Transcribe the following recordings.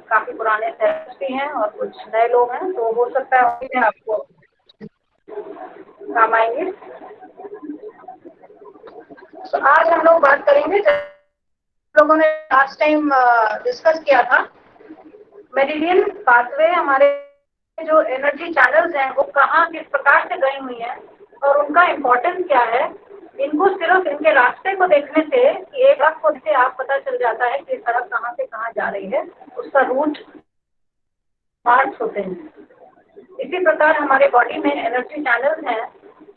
काफी पुराने थेरेपिस्ट भी हैं और कुछ नए लोग हैं, तो हो सकता है आपको काम आएंगे। तो आज हम लोग बात करेंगे, लोगों ने लास्ट टाइम डिस्कस किया था, मेरिडियन पाथवे हमारे जो एनर्जी चैनल्स हैं वो कहाँ किस प्रकार से गई हुई हैं और उनका इम्पोर्टेंस क्या है। इनको सिर्फ इनके रास्ते को देखने से, एक सड़क को देखते आप पता चल जाता है कि सड़क कहाँ से कहाँ जा रही है, उसका रूट मार्क्स होते हैं। इसी प्रकार हमारे बॉडी में एनर्जी चैनल्स हैं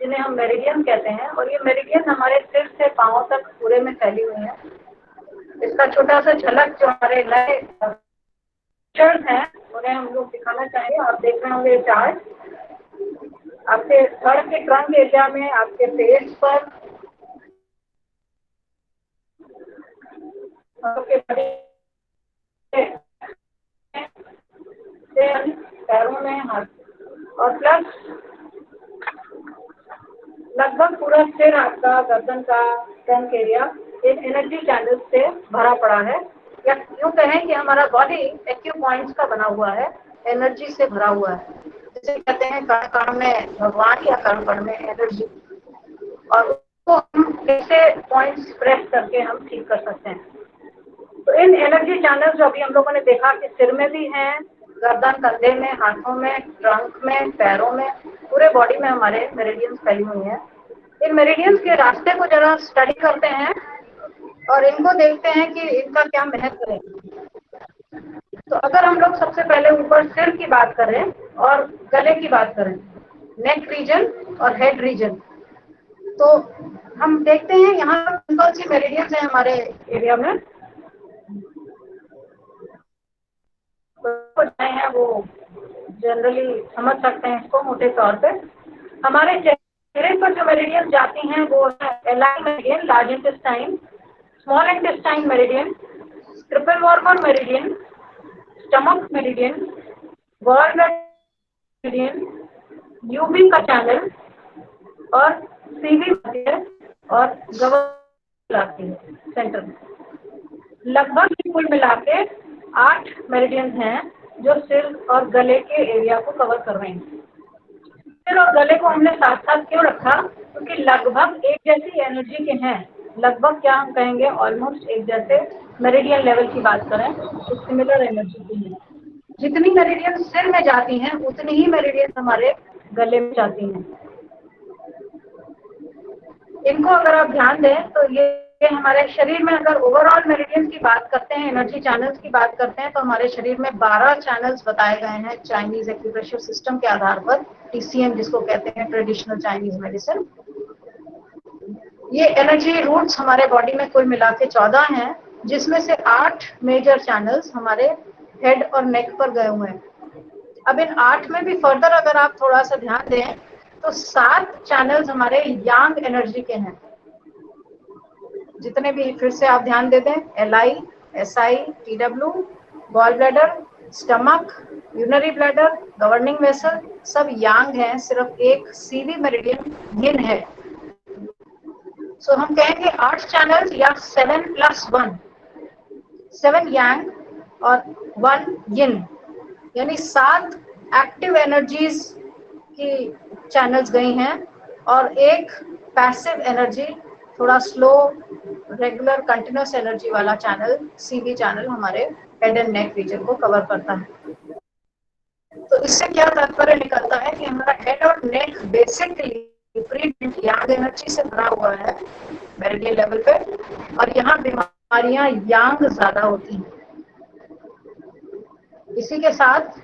जिन्हें हम मेरिडियन कहते हैं, और ये मेरिडियन हमारे सिर से पांव तक पूरे में फैली हुई है। इसका छोटा सा झलक जो हमारे नए हैं उन्हें हम लोग दिखाना चाहेंगे। आप देख रहे होंगे चार्ट, आपके सर के ट्रंक एरिया में, आपके फेस पर, आपके पैरों में, हाथ और प्लस लगभग पूरा सिर आपका, गर्दन का trunk area in energy channel से भरा पड़ा है, या यूँ कहें कि हमारा बॉडी एक्यू पॉइंट्स का बना हुआ है, एनर्जी से भरा हुआ है। जिसे कहते हैं कण कण में भगवान या कण कण में एनर्जी, और उसको हम कैसे पॉइंट्स प्रेस करके हम ठीक कर सकते हैं। तो इन एनर्जी चैनल्स जो अभी हम लोगों ने देखा कि सिर में भी हैं, गर्दन, कंधे में, हाथों में, ट्रंक में, पैरों में, पूरे बॉडी में हमारे मेरिडियंस फैली हुई हैं। इन मेरिडियंस के रास्ते को जरा स्टडी करते हैं और इनको देखते हैं कि इनका क्या महत्व है। तो अगर हम लोग सबसे पहले ऊपर सिर की बात करें और गले की बात करें, नेक रीजन और हेड रीजन, तो हम देखते हैं यहाँ पर कौन सी मेरिडियंस है हमारे एरिया में। हैं वो जनरली समझ सकते हैं इसको मोटे तौर पे। हमारे चेहरे पर जो मेरिडियन जाती हैं वो है एलाइन meridian, large intestine, small intestine meridian, triple warmer meridian, stomach meridian, gall meridian, UB का चैनल और सीवी और गवर सेंटर में। लगभग कुल मिला के 8 मेरिडियंस हैं जो सिर और गले के एरिया को कवर कर रहे हैं। सिर और गले को हमने साथ साथ क्यों रखा? क्योंकि लगभग एक जैसी एनर्जी के हैं, लगभग क्या हम कहेंगे ऑलमोस्ट एक जैसे मेरिडियन लेवल की बात करें तो सिमिलर एनर्जी की है। जितनी मेरिडियन सिर में जाती हैं उतनी ही मेरिडियन हमारे गले में जाती हैं। इनको अगर आप ध्यान दें तो ये हमारे शरीर में, अगर ओवरऑल मेरिडियंस की बात करते हैं, एनर्जी चैनल्स की बात करते हैं, तो हमारे शरीर में 12 चैनल्स बताए गए हैं चाइनीज एक्यूप्रेशर सिस्टम के आधार पर, टीसीएम जिसको कहते हैं, ट्रेडिशनल चाइनीज मेडिसिन। ये एनर्जी रूट्स हमारे बॉडी में कुल मिला के 14 हैं, जिसमें से 8 मेजर चैनल्स हमारे हेड और नेक पर गए हुए हैं। अब इन 8 में भी फर्दर अगर आप थोड़ा सा ध्यान दें तो 7 चैनल्स हमारे यांग एनर्जी के हैं। जितने भी, फिर से आप ध्यान दे दें, LI, SI, TW, gall bladder, stomach, urinary bladder, governing vessel, सब यांग हैं। सिर्फ एक सीवी मेरिडियन यिन है। सो हम कहेंगे 8 चैनल्स या 7+1, 7 यांग और 1 यिन, यानी 7 एक्टिव एनर्जीज की चैनल्स गई हैं और एक पैसिव एनर्जी, थोड़ा स्लो रेगुलर कंटिन्यूस एनर्जी वाला चैनल, सीवी चैनल हमारे हेड एंड नेक रीजन को कवर करता है। तो इससे क्या तात्पर्य निकलता है कि हमारा हेड और नेक बेसिकली यांग एनर्जी से भरा हुआ है मेरिडियन लेवल पे, और यहाँ बीमारियां यांग ज्यादा होती हैं। इसी के साथ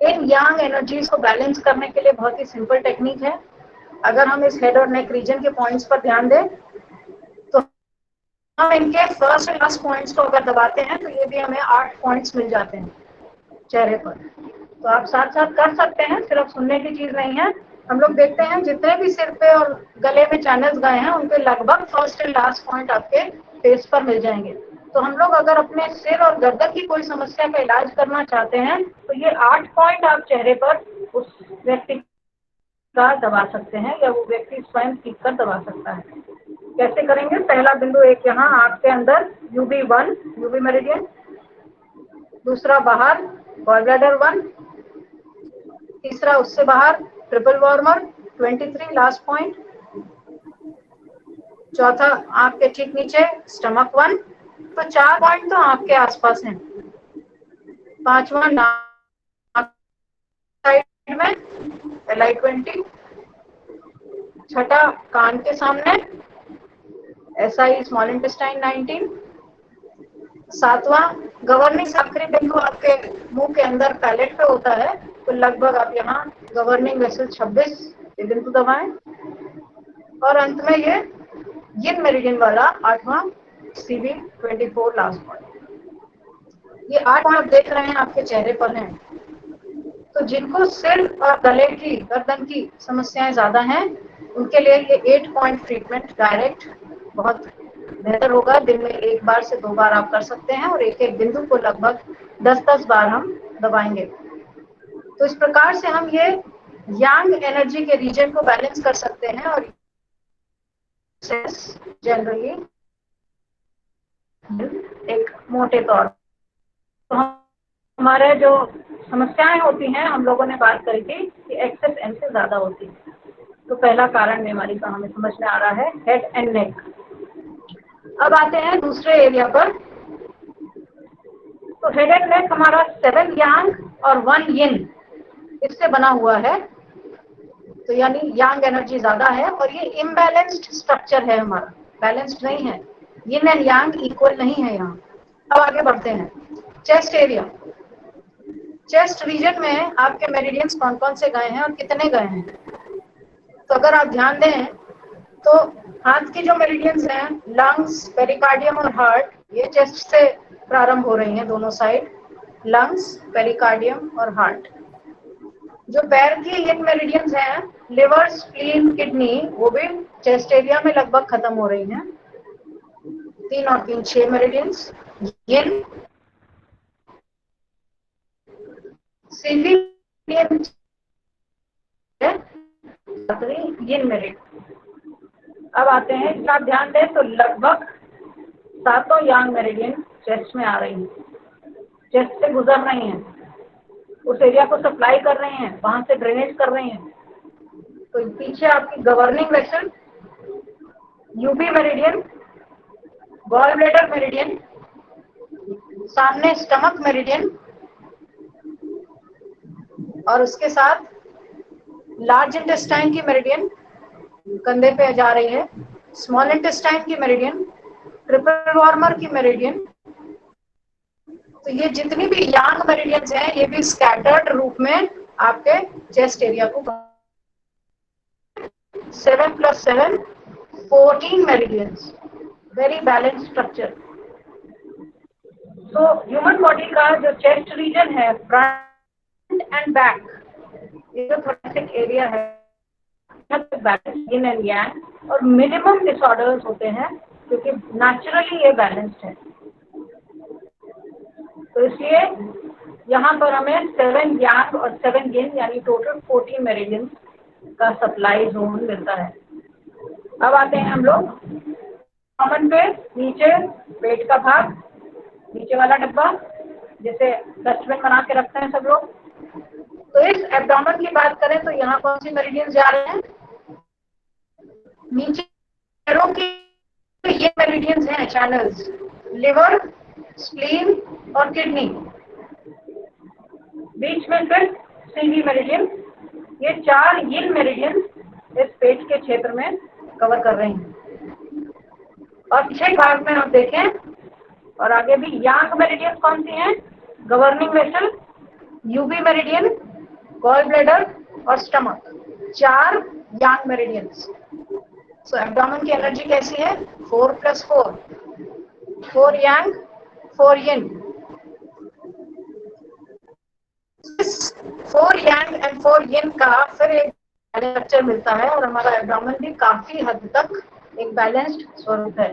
इन यांग एनर्जीज को बैलेंस करने के लिए बहुत ही सिंपल टेक्निक है। अगर हम इस हेड और नेक रीजन के पॉइंट्स पर ध्यान दें तो हम इनके फर्स्ट और लास्ट पॉइंट्स को अगर दबाते हैं तो ये भी हमें 8 पॉइंट्स मिल जाते हैं चेहरे पर। तो आप साथ साथ कर सकते हैं, सिर्फ सुनने की चीज नहीं है। हम लोग देखते हैं जितने भी सिर पे और गले में चैनल्स गए हैं उनके लगभग फर्स्ट एंड लास्ट पॉइंट आपके फेस पर मिल जाएंगे। तो हम लोग अगर अपने सिर और गर्दन की कोई समस्या का इलाज करना चाहते हैं तो ये 8 पॉइंट आप चेहरे पर उस व्यक्ति का दबा सकते हैं, या वो व्यक्ति स्वयं सीख कर दबा सकता है। कैसे करेंगे? पहला बिंदु एक यहाँ आंख के अंदर, UB1 यूबी मेरिडियन, दूसरा बाहर गॉल ब्लैडर 1, तीसरा उससे बाहर ट्रिपल वार्मर 23 लास्ट पॉइंट, चौथा आंख के ठीक नीचे स्टमक 1। तो 4 पॉइंट तो आंख के आसपास हैं। पांचवा नाक साइड में LI20, छठा कान के सामने SI स्मॉल इंटेस्टाइन 19, सातवां गवर्निंग आखिरी बिंदु आपके मुंह के अंदर पैलेट पे होता है, तो लगभग आप यहाँ गवर्निंग वेसल 26 ये बिंदु दबाएं, और अंत में ये यिन मेरिडियन वाला आठवां CV24 लास्ट पॉइंट। ये 8 आप देख रहे हैं आपके चेहरे पर हैं। तो जिनको सिर और गले की गर्दन की समस्याएं ज्यादा हैं, उनके लिए ये 8 पॉइंट ट्रीटमेंट डायरेक्ट बहुत बेहतर होगा। दिन में 1 बार से 2 बार आप कर सकते हैं और एक एक बिंदु को लगभग 10-10 बार हम दबाएंगे। तो इस प्रकार से हम ये यांग एनर्जी के रीजन को बैलेंस कर सकते हैं और जनरली एक मोटे तौर तो हमारे जो समस्याएं होती हैं, हम लोगों ने बात करी थी कि एक्सेस एन से ज्यादा होती है। तो पहला कारण बीमारी का हमें समझ में आ रहा है हेड एंड नेक। अब आते हैं दूसरे एरिया पर। तो हेड एंड नेक हमारा 7 यांग और 1 यिन इससे बना हुआ है। तो यानी यांग एनर्जी ज्यादा है और ये इम्बैलेंस्ड स्ट्रक्चर है, हमारा बैलेंस्ड नहीं है, यिन एंड यांग इक्वल नहीं है यहाँ। अब आगे बढ़ते हैं। चेस्ट एरिया, चेस्ट रीजन में आपके मेरिडियंस कौन कौन से गए हैं और कितने गए हैं। तो अगर आप ध्यान दें तो हाथ की जो मेरिडियंस हैं, लंग्स, पेरिकार्डियम और हार्ट, ये चेस्ट से प्रारंभ हो रही हैं दोनों साइड, लंग्स, पेरिकार्डियम और हार्ट। जो पैर की ये मेरिडियंस हैं, लिवर, स्प्लीन, किडनी, वो भी चेस्ट एरिया में लगभग खत्म हो रही हैं। 3 और 3 6 मेरिडियंस। यिन CV यिन मेरिडियन। अब आते हैं, इसका आप ध्यान दें तो लगभग 7 यांग मेरिडियन चेस्ट में आ रही हैं, चेस्ट से गुजर रही हैं, उस एरिया को सप्लाई कर रही हैं, वहां से ड्रेनेज कर रही हैं। तो पीछे आपकी governing vessel, UB meridian, gall bladder meridian, सामने स्टमक मेरिडियन, और उसके साथ लार्ज इंटेस्टाइन की मेरिडियन कंधे पे जा रही है, स्मॉल इंटेस्टाइन की मेरिडियन, ट्रिपल वार्मर की मेरिडियन। तो ये जितनी भी यांग मेरिडियंस हैं, ये भी स्कैटर्ड रूप में आपके चेस्ट एरिया को 7 + 7 14 मेरिडियंस, वेरी बैलेंस स्ट्रक्चर। तो ह्यूमन बॉडी का जो चेस्ट रीजन है, फ्रंट एंड बैक, ये जो थोरेसिक एरिया है, बैलेंस यिन एंड यांग, और मिनिमम डिसऑर्डर्स होते हैं क्योंकि नेचुरली ये बैलेंस्ड है। तो इसलिए यहाँ पर हमें 7 यांग और 7 यिन यानी टोटल 14 मेरिडियंस का सप्लाई जोन मिलता है। अब आते हैं हम लोग कॉमन पे, नीचे पेट का भाग, नीचे वाला डब्बा जिसे डस्टबिन बना के रखते हैं सब लोग। तो इस एब्डोमेन की बात करें तो यहाँ कौन सी मेरिडियंस जा रहे हैं, नीचे पैरों की ये मेरिडियंस हैं चैनल्स, लिवर, स्प्लीन और किडनी। बीच में फिर CV मेरिडियन। ये 4 यिन मेरिडियन इस पेट के क्षेत्र में कवर कर रहे हैं। और पीछे भाग में आप देखें और आगे भी यांग मेरिडियन कौन सी हैं, governing vessel, UB meridian, gall bladder और stomach, 4 yang meridians. So abdomen की एनर्जी कैसी है, 4 + 4, 4 यांग 4 यिन। 4 यांग एंड 4 यिन का फिर एक स्ट्रक्चर मिलता है और हमारा एब्डोमेन भी काफी हद तक एक बैलेंस्ड स्वरूप है।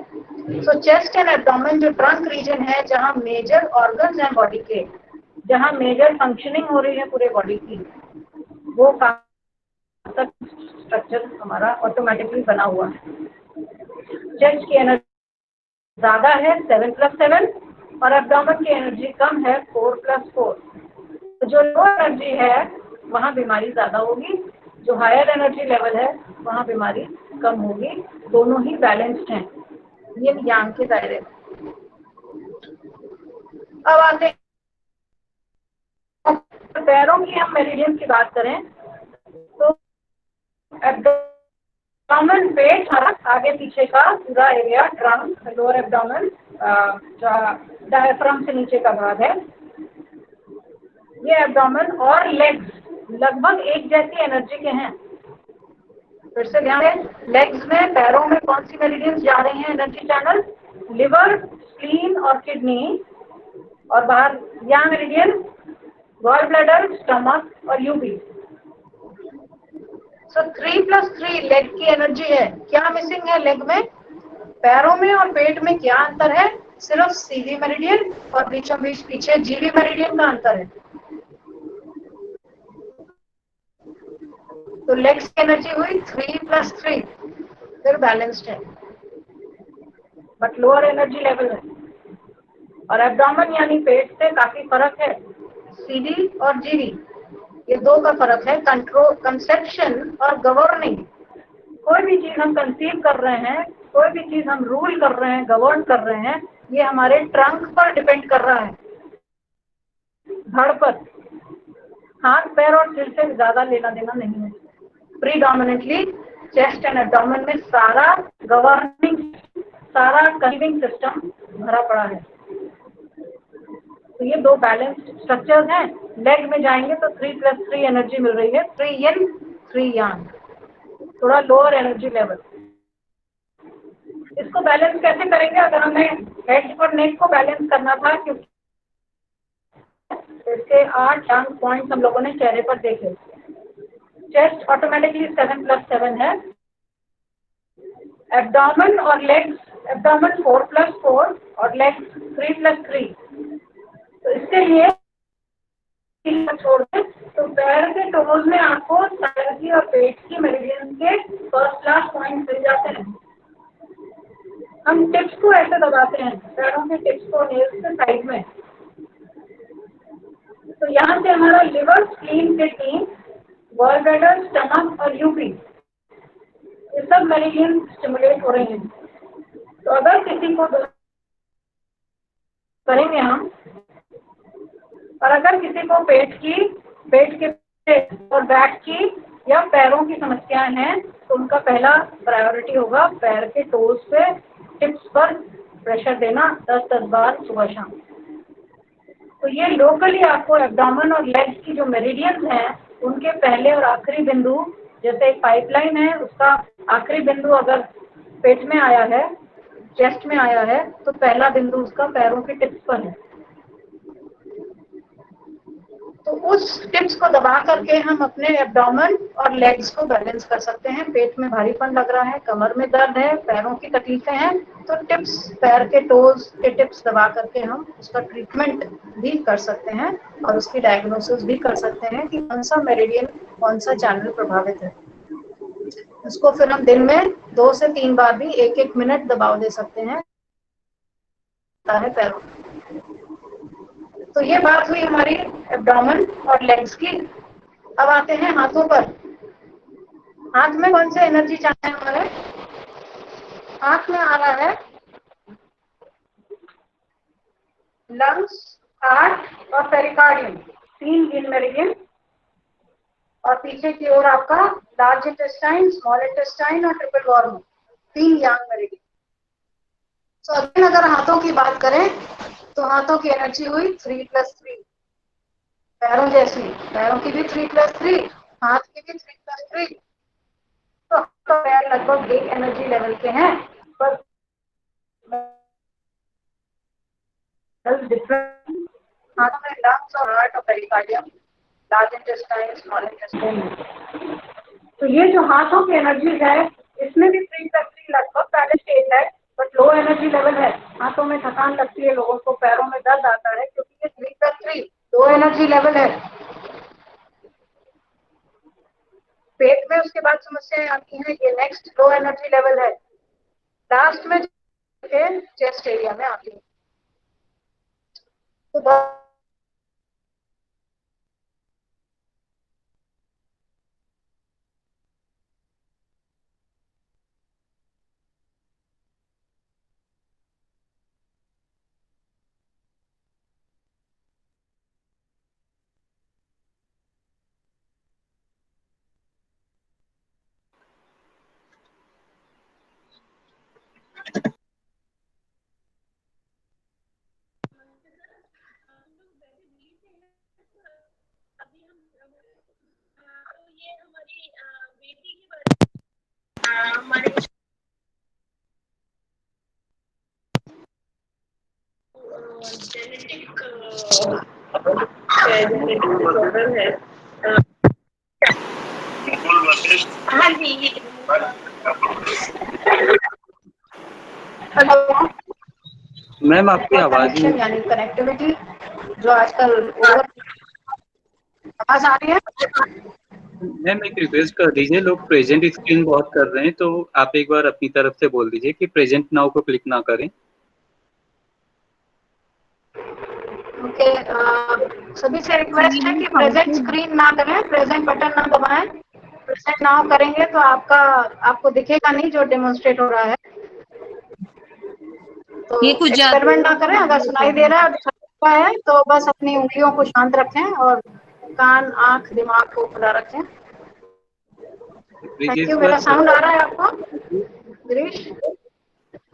सो चेस्ट एंड एब्डोमेन जो ट्रंक रीजन है, जहाँ मेजर ऑर्गन्स हैं बॉडी के, जहाँ मेजर फंक्शनिंग हो रही है पूरे बॉडी की, वो स्ट्रक्चर हमारा ऑटोमेटिकली बना हुआ है। चेस्ट की एनर्जी ज्यादा है 7 + 7, और एब्डोमेन की एनर्जी कम है 4+4। तो जो लो एनर्जी है वहाँ बीमारी ज्यादा होगी, जो हायर एनर्जी लेवल है वहाँ बीमारी कम होगी। दोनों ही बैलेंस्ड हैं, ये यांग के दायरे में। अब आते हैं पैरों की, हम मेरिडियन की बात करें तो एब्डोमेन, पेट, आगे पीछे का पूरा area, trunk, lower abdomen, diaphragm से नीचे का भाग है ये एब्डोमेन, और लेग्स लगभग एक जैसी एनर्जी के हैं। फिर से ध्यान दें, लेग्स में, पैरों में कौन सी मेरिडियंस जा रही हैं एनर्जी चैनल? लिवर, स्प्लीन और किडनी, और बाहर यहाँ मेरिडियन गॉल ब्लैडर, स्टमक और यूबी। सो 3+3 लेग की एनर्जी है। क्या मिसिंग है लेग में? पैरों में और पेट में क्या अंतर है? सिर्फ सीवी मेरिडियन और बीचों बीच पीछे जीवी मेरिडियन का अंतर है। तो लेग्स की एनर्जी हुई 3+3, फिर बैलेंस्ड है, बट लोअर एनर्जी लेवल है। और एब्डोमेन यानी पेट से काफी फर्क है, सीवी और जीवी, ये दो का फर्क है। कंट्रोल, कंसेप्शन और गवर्निंग, कोई भी चीज हम कंसीव कर रहे हैं, कोई भी चीज हम रूल कर रहे हैं, गवर्न कर रहे हैं, ये हमारे ट्रंक पर डिपेंड कर रहा है, धड़ पर। हाथ, पैर और सिर से ज्यादा लेना देना नहीं है। प्रीडोमिनेंटली चेस्ट एंड एब्डोमेन में सारा गवर्निंग, सारा कंसीविंग सिस्टम भरा पड़ा है। तो ये दो बैलेंस्ड स्ट्रक्चर्स हैं। लेग में जाएंगे तो 3+3 एनर्जी मिल रही है, 3 यिन 3 यांग, थोड़ा लोअर एनर्जी लेवल। इसको बैलेंस कैसे करेंगे? अगर हमें हेड और नेक को बैलेंस करना था, क्योंकि इसके 8 यांग पॉइंट्स हम लोगों ने चेहरे पर देखे। चेस्ट ऑटोमेटिकली 7+7 है, एब्डोमेन और लेग्स, एब्डोमेन 4+4 और लेग्स 3+3। तो इसके लिए छोड़ दें तो पैर के टोज में आपको सर की और पेट की मेरिडियन के फर्स्ट क्लास पॉइंट मिल जाते हैं। हम टिप्स को ऐसे दबाते हैं, पैरों के टिप्स को नेल्स के साइड में। तो यहाँ से हमारा liver, spleen, kidney, gall bladder, stomach और यूबी, ये सब मेरिडियन स्टिमुलेट हो रही हैं। तो अगर किसी को करेंगे हम, और अगर किसी को पेट के और बैक की या पैरों की समस्याएं हैं, तो उनका पहला प्रायोरिटी होगा पैर के टोज पे, टिप्स पर प्रेशर देना 10-10 बार सुबह शाम। तो ये लोकली आपको एब्डोमेन और लेग्स की जो मेरिडियंस हैं, उनके पहले और आखिरी बिंदु, जैसे एक पाइपलाइन है, उसका आखिरी बिंदु अगर पेट में आया है, चेस्ट में आया है, तो पहला बिंदु उसका पैरों के टिप्स पर है। तो उस टिप्स को दबा करके हम अपने एब्डोमेन और लेग्स को बैलेंस कर सकते हैं। पेट में भारीपन लग रहा है, कमर में दर्द है, पैरों की तकलीफें हैं, तो टिप्स, पैर के टोज के टिप्स दबा करके हम उसका ट्रीटमेंट भी कर सकते हैं और उसकी डायग्नोसिस भी कर सकते हैं कि कौन सा मेरिडियन, कौन सा चैनल प्रभावित है। उसको फिर हम दिन में 2 से 3 बार भी 1-1 मिनट दबाव दे सकते हैं पैरों। तो ये बात हुई हमारी एब्डोमेन और लेग्स की। अब आते हैं हाथों पर। हाथ में कौन से एनर्जी चैनल है हमारे? हाथ में आ रहा है लंग्स, हार्ट और पेरिकार्डियम, 3 यिन मेरिडियन, और पीछे की ओर आपका लार्ज इंटेस्टाइन, स्मॉल इंटेस्टाइन और ट्रिपल वॉर्म, 3 यांग मेरिडियन। तो अगर हाथों की बात करें तो हाथों की एनर्जी हुई 3+3, पैरों जैसी, पैरों की भी 3+3, हाथ की भी 3+3। तो पैर लगभग एक एनर्जी लेवल के हैं, पर डिफरेंट। हाथों में लंग्स और हार्ट और pericardium, large intestine, small intestine. तो ये जो हाथों की एनर्जी है, इसमें भी 3+3 लगभग पहले स्टेज है, बट लो एनर्जी लेवल है। हाथों में थकान लगती है लोगों को, पैरों में दर्द आता है, क्योंकि ये 3+3 लो एनर्जी लेवल है। पेट में उसके बाद समस्याएं आती हैं, ये नेक्स्ट लो एनर्जी लेवल है। लास्ट में चेस्ट एरिया में आती है। तो हाँ जी। हेलो मैम आपकी आवाज कनेक्शन यानी कनेक्टिविटी जो आजकल ओवर, आवाज आ रही है? मैम एक रिक्वेस्ट कर दीजिए, लोग प्रेजेंट स्क्रीन बहुत कर रहे हैं, तो आप एक बार अपनी तरफ से बोल दीजिए कि प्रेजेंट नाउ को क्लिक ना करें। ओके, सभी से रिक्वेस्ट है कि प्रेजेंट स्क्रीन ना करें, प्रेजेंट बटन ना दबाएं। प्रेजेंट नाउ करेंगे तो आपको दिखेगा नहीं जो डेमोन्स्ट्रेट हो रहा है। तो ये कुछ ज्यादा एक्सपेरिमेंट ना करें, अगर सुनाई दे रहा है और दिखा है तो बस अपनी उंगलियों को शांत रखें और कान, आंख, दिमाग को खुला रखें। Thank you. मेरा साउंड आ रहा है आपको गिरीश?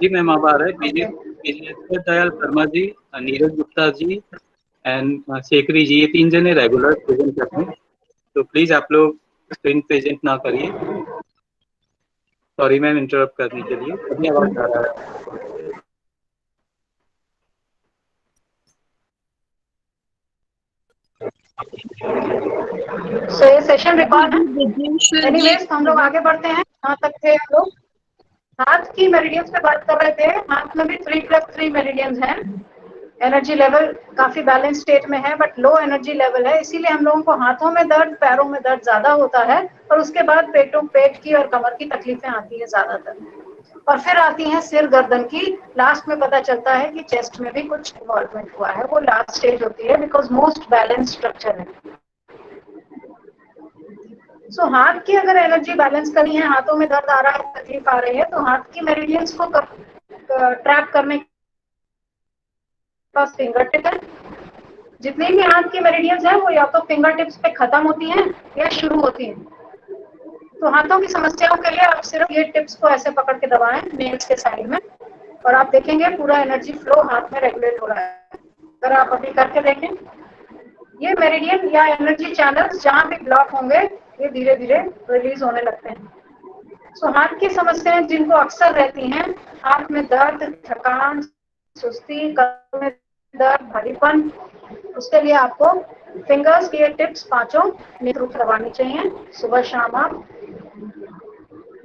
जी मैम अब आ रहा है। ओके, विजेश्वर दयाल वर्मा जी, नीरज गुप्ता जी एंड शेखरी जी, ये 3 जने रेगुलर प्रेजेंट करते हैं, तो प्लीज आप लोग स्क्रीन प्रेजेंट ना करिए। सॉरी मैम इंटरप्ट करने के लिए। अभी आवाज आ रहा है? सो ये सेशन रिकॉर्ड है। विजेश्वर जी एनीवेज हम लोग आगे बढ़ते हैं। जहाँ तक थे हम लोग हाथ की मेरिडियंस पे बात कर रहे थे। हाथ में भी 3+3 मेरिडियंस हैं। एनर्जी लेवल काफी बैलेंस स्टेट में है, बट लो एनर्जी लेवल है, इसीलिए हम लोगों को हाथों में दर्द, पैरों में दर्द ज्यादा होता है और उसके बाद पेट की और कमर की तकलीफें आती है ज्यादातर, और फिर आती हैं सिर गर्दन की। लास्ट में पता चलता है कि चेस्ट में भी कुछ इन्वॉल्वमेंट हुआ है, वो लास्ट स्टेज होती है बिकॉज मोस्ट बैलेंस स्ट्रक्चर है। सो हाथ की अगर एनर्जी बैलेंस करनी है, हाथों में दर्द आ रहा है, तकलीफ आ रही है, तो हाथ की मेरिडियंस को ट्रैप करने के पास फिंगर टिप है। जितनी भी हाथ की मेरिडियंस है वो या तो फिंगर टिप्स पे खत्म होती हैं या शुरू होती हैं। तो हाथों की समस्याओं के लिए आप सिर्फ ये टिप्स को ऐसे पकड़ के दबाएं नेल्स के साइड में, और आप देखेंगे पूरा एनर्जी फ्लो हाथ में रेगुलेट हो रहा है। अगर आप अभी करके देखें, ये मेरिडियन या एनर्जी चैनल्स जहाँ भी ब्लॉक होंगे ये धीरे धीरे रिलीज होने लगते हैं। सो हाथ की समस्याएं जिनको अक्सर रहती हैं, हाथ में दर्द, थकान, सुस्ती, कमर में दर्द, भारीपन, उसके लिए आपको फिंगर्स की ये टिप्स पांचों नियमित रूप से दबानी चाहिए। सुबह शाम आप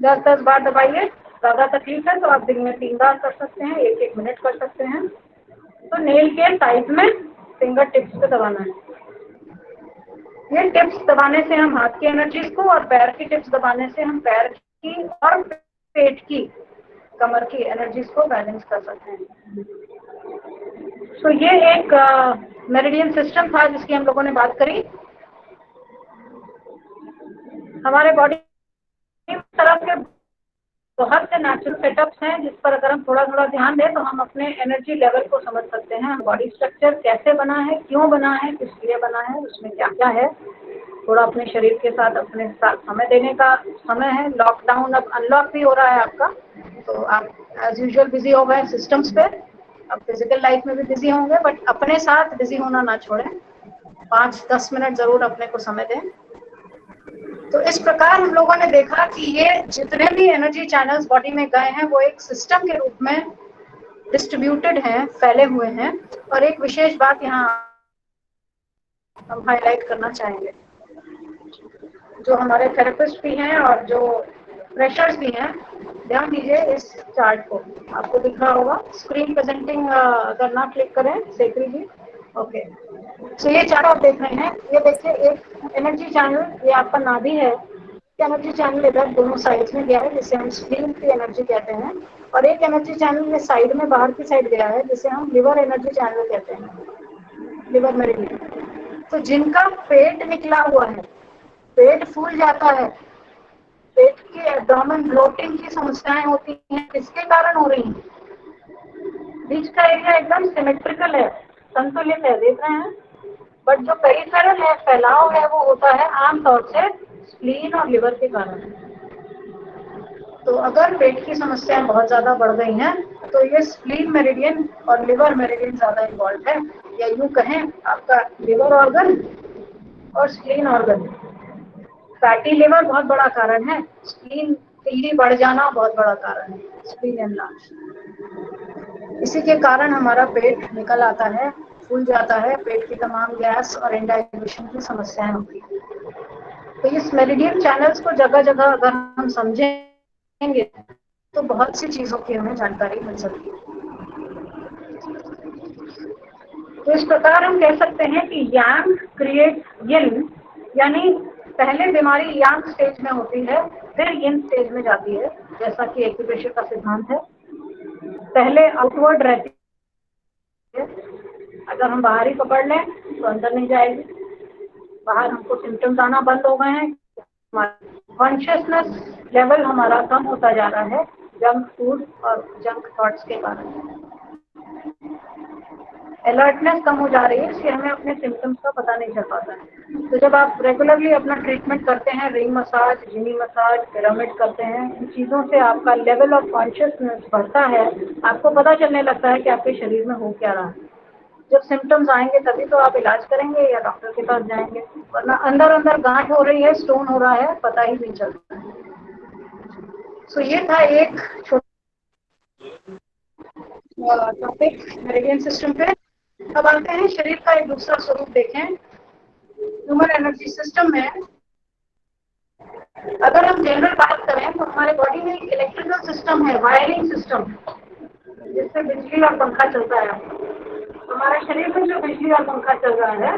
10-10 बार दबाइए। ज्यादा तकलीफ है तो आप दिन में 3 बार कर सकते हैं, 1-1 मिनट कर सकते हैं। तो नेल के साइड में फिंगर टिप्स पे दबाना है। ये टिप्स दबाने से हम हाथ की एनर्जीज को, और पैर की टिप्स दबाने से हम पैर की और पेट की, कमर की एनर्जीज को बैलेंस कर सकते हैं। तो ये एक मेरिडियन सिस्टम था जिसकी हम लोगों ने बात करी। हमारे बॉडी तरफ के बहुत से नेचुरल सेटअप्स हैं जिस पर अगर हम थोड़ा थोड़ा ध्यान दें तो हम अपने एनर्जी लेवल को समझ सकते हैं। बॉडी स्ट्रक्चर कैसे बना है, क्यों बना है, किस लिए बना है, उसमें क्या क्या है। थोड़ा अपने शरीर के साथ अपने साथ समय देने का समय है। लॉकडाउन अब अनलॉक भी हो रहा है आपका, तो आप एज यूजुअल बिजी हो गए सिस्टम्स पे। अब फिजिकल लाइफ में भी बिजी होंगे, बट अपने साथ बिजी होना ना छोड़ें। 5-10 मिनट जरूर अपने को समय दें। तो इस प्रकार हम लोगों ने देखा कि ये जितने भी एनर्जी चैनल्स बॉडी में गए हैं वो एक सिस्टम के रूप में डिस्ट्रीब्यूटेड हैं, फैले हुए हैं। और एक विशेष बात यहाँ हम हाईलाइट करना चाहेंगे, जो हमारे थेरेपिस्ट भी हैं और जो फ्रेशर्स भी हैं, ध्यान दीजिए इस चार्ट को। आपको दिख रहा होगा स्क्रीन प्रेजेंटिंग, अगर ना क्लिक करें सेक्री जी। ओके, तो ये चार्ट आप देख रहे हैं, ये देखिए एक एनर्जी चैनल, ये आपका नाभि है। एनर्जी चैनल इधर दोनों साइड में गया है जिसे हम स्प्लीन की एनर्जी कहते हैं, और एक एनर्जी चैनल ये साइड में बाहर की साइड गया है जिसे हम लिवर एनर्जी चैनल कहते हैं। Liver meridian. तो जिनका पेट निकला हुआ है, पेट फूल जाता है, पेट की एब्डोमेन ब्लोटिंग की समस्याएं होती हैं, किसके कारण हो रही हैं? बीच का एरिया एकदम सिमेट्रिकल है, संतुलित है, देख रहे हैं। बट जो पेरिफेरल है, फैलाव है, वो होता है आमतौर से स्प्लीन और लिवर के कारण। तो अगर पेट की समस्याएं बहुत ज्यादा बढ़ गई हैं तो ये स्प्लीन मेरिडियन और लिवर मेरिडियन ज्यादा इन्वॉल्व है, या यूं कहें आपका लिवर ऑर्गन और स्प्लीन ऑर्गन। फैटी लिवर बहुत बड़ा कारण है, स्प्लीन तेजी बढ़ जाना बहुत बड़ा कारण है, स्प्लीन एनलार्ज। इसी के कारण हमारा पेट निकल आता है, फूल जाता है, पेट की तमाम गैस और इंडाइजेशन की समस्याएं होती है। तो इस मेरिडियन चैनल्स को जगह जगह अगर हम समझेंगे तो बहुत सी चीजों की हमें जानकारी मिल सकती है। तो इस प्रकार हम कह सकते हैं कि यांग क्रिएट यिन, यानी पहले बीमारी यांग स्टेज में होती है, फिर यिन स्टेज में जाती है, जैसा कि एक्यूप्रेशर का सिद्धांत है। पहले आउटवर्ड रहती है, अगर हम बाहर ही पकड़ लें तो अंदर नहीं जाएगी। बाहर हमको सिम्टम्स आना बंद हो गए हैं, कॉन्शियसनेस लेवल हमारा कम होता जा रहा है जंक फूड और जंक थॉट्स के कारण। अलर्टनेस कम हो जा रही है, इसलिए हमें अपने सिम्टम्स का पता नहीं चल पाता है। तो जब आप रेगुलरली अपना ट्रीटमेंट करते हैं, रिंग मसाज, जिनी मसाज, पिरामिड करते हैं, इन चीज़ों से आपका लेवल ऑफ कॉन्शियसनेस बढ़ता है, आपको पता चलने लगता है कि आपके शरीर में हो क्या रहा है। जब सिम्टम्स आएंगे तभी तो आप इलाज करेंगे या डॉक्टर के पास जाएंगे, वरना अंदर अंदर गांठ हो रही है, स्टोन हो रहा है, पता ही नहीं चलता है। सो ये था एक टॉपिक मेरिडियन सिस्टम पे। अब आते हैं शरीर का एक दूसरा स्वरूप देखें। ह्यूमन एनर्जी सिस्टम में अगर हम जनरल बात करें तो हमारे बॉडी में एक इलेक्ट्रिकल सिस्टम है, वायरिंग सिस्टम, जिससे बिजली और पंखा चलता है। हमारे शरीर में जो बिजली और पंखा चल रहा है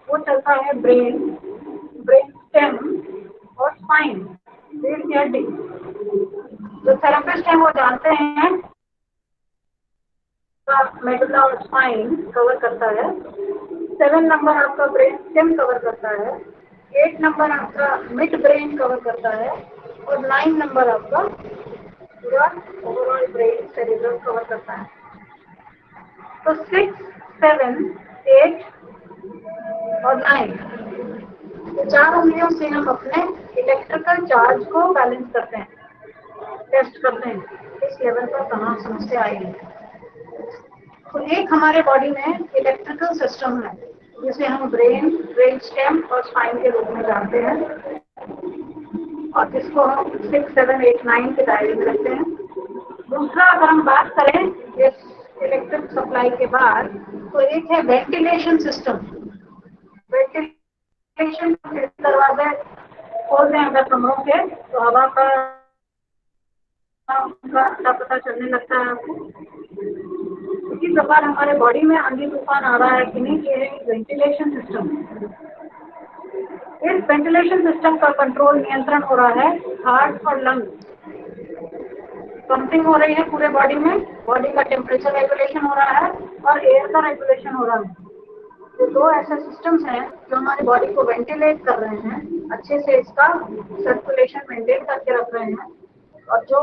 वो चलता है ब्रेन, ब्रेन स्टेम और स्पाइन, रीढ़ की हड्डी। जो थेरेपिस्ट हैं वो जानते हैं मेडुला और स्पाइन कवर करता है, 7 नंबर आपका ब्रेन स्टेम कवर करता है, 8 नंबर आपका मिड ब्रेन कवर करता है और 9 नंबर आपका पूरा ओवरऑल ब्रेन सेरेब्रम कवर करता है। तो 6, 7, 8 और 9 ये 4 उंगलियों से हम अपने इलेक्ट्रिकल चार्ज को बैलेंस करते हैं, टेस्ट करते हैं इस लेवल पर कहाँ समस्या आई है। तो एक हमारे बॉडी में इलेक्ट्रिकल सिस्टम है जिसे हम ब्रेन, ब्रेन स्टेम और स्पाइन के रूप में जानते हैं, और जिसको हम 6, 7, 8, 9 के दायरे में रखते हैं। दूसरा अगर हम बात करें इस इलेक्ट्रिक सप्लाई के बाद, तो एक है वेंटिलेशन सिस्टम। वेंटिलेशन दरवाजे खोल दें अगर कमरों के तो हवा का पता चलने लगता है आपको। इसी प्रकार हमारे बॉडी में आंधी तूफान आ रहा है कि नहीं, ये है वेंटिलेशन सिस्टम। इस वेंटिलेशन सिस्टम का कंट्रोल, नियंत्रण हो रहा है हार्ट और लंग्स। पंपिंग हो रही है पूरे बॉडी में, बॉडी का टेम्परेचर रेगुलेशन हो रहा है और एयर का रेगुलेशन हो रहा है। तो 2 ऐसे सिस्टम्स हैं जो हमारी बॉडी को वेंटिलेट कर रहे हैं, अच्छे से इसका सर्कुलेशन मेंटेन करके रख रहे हैं, और जो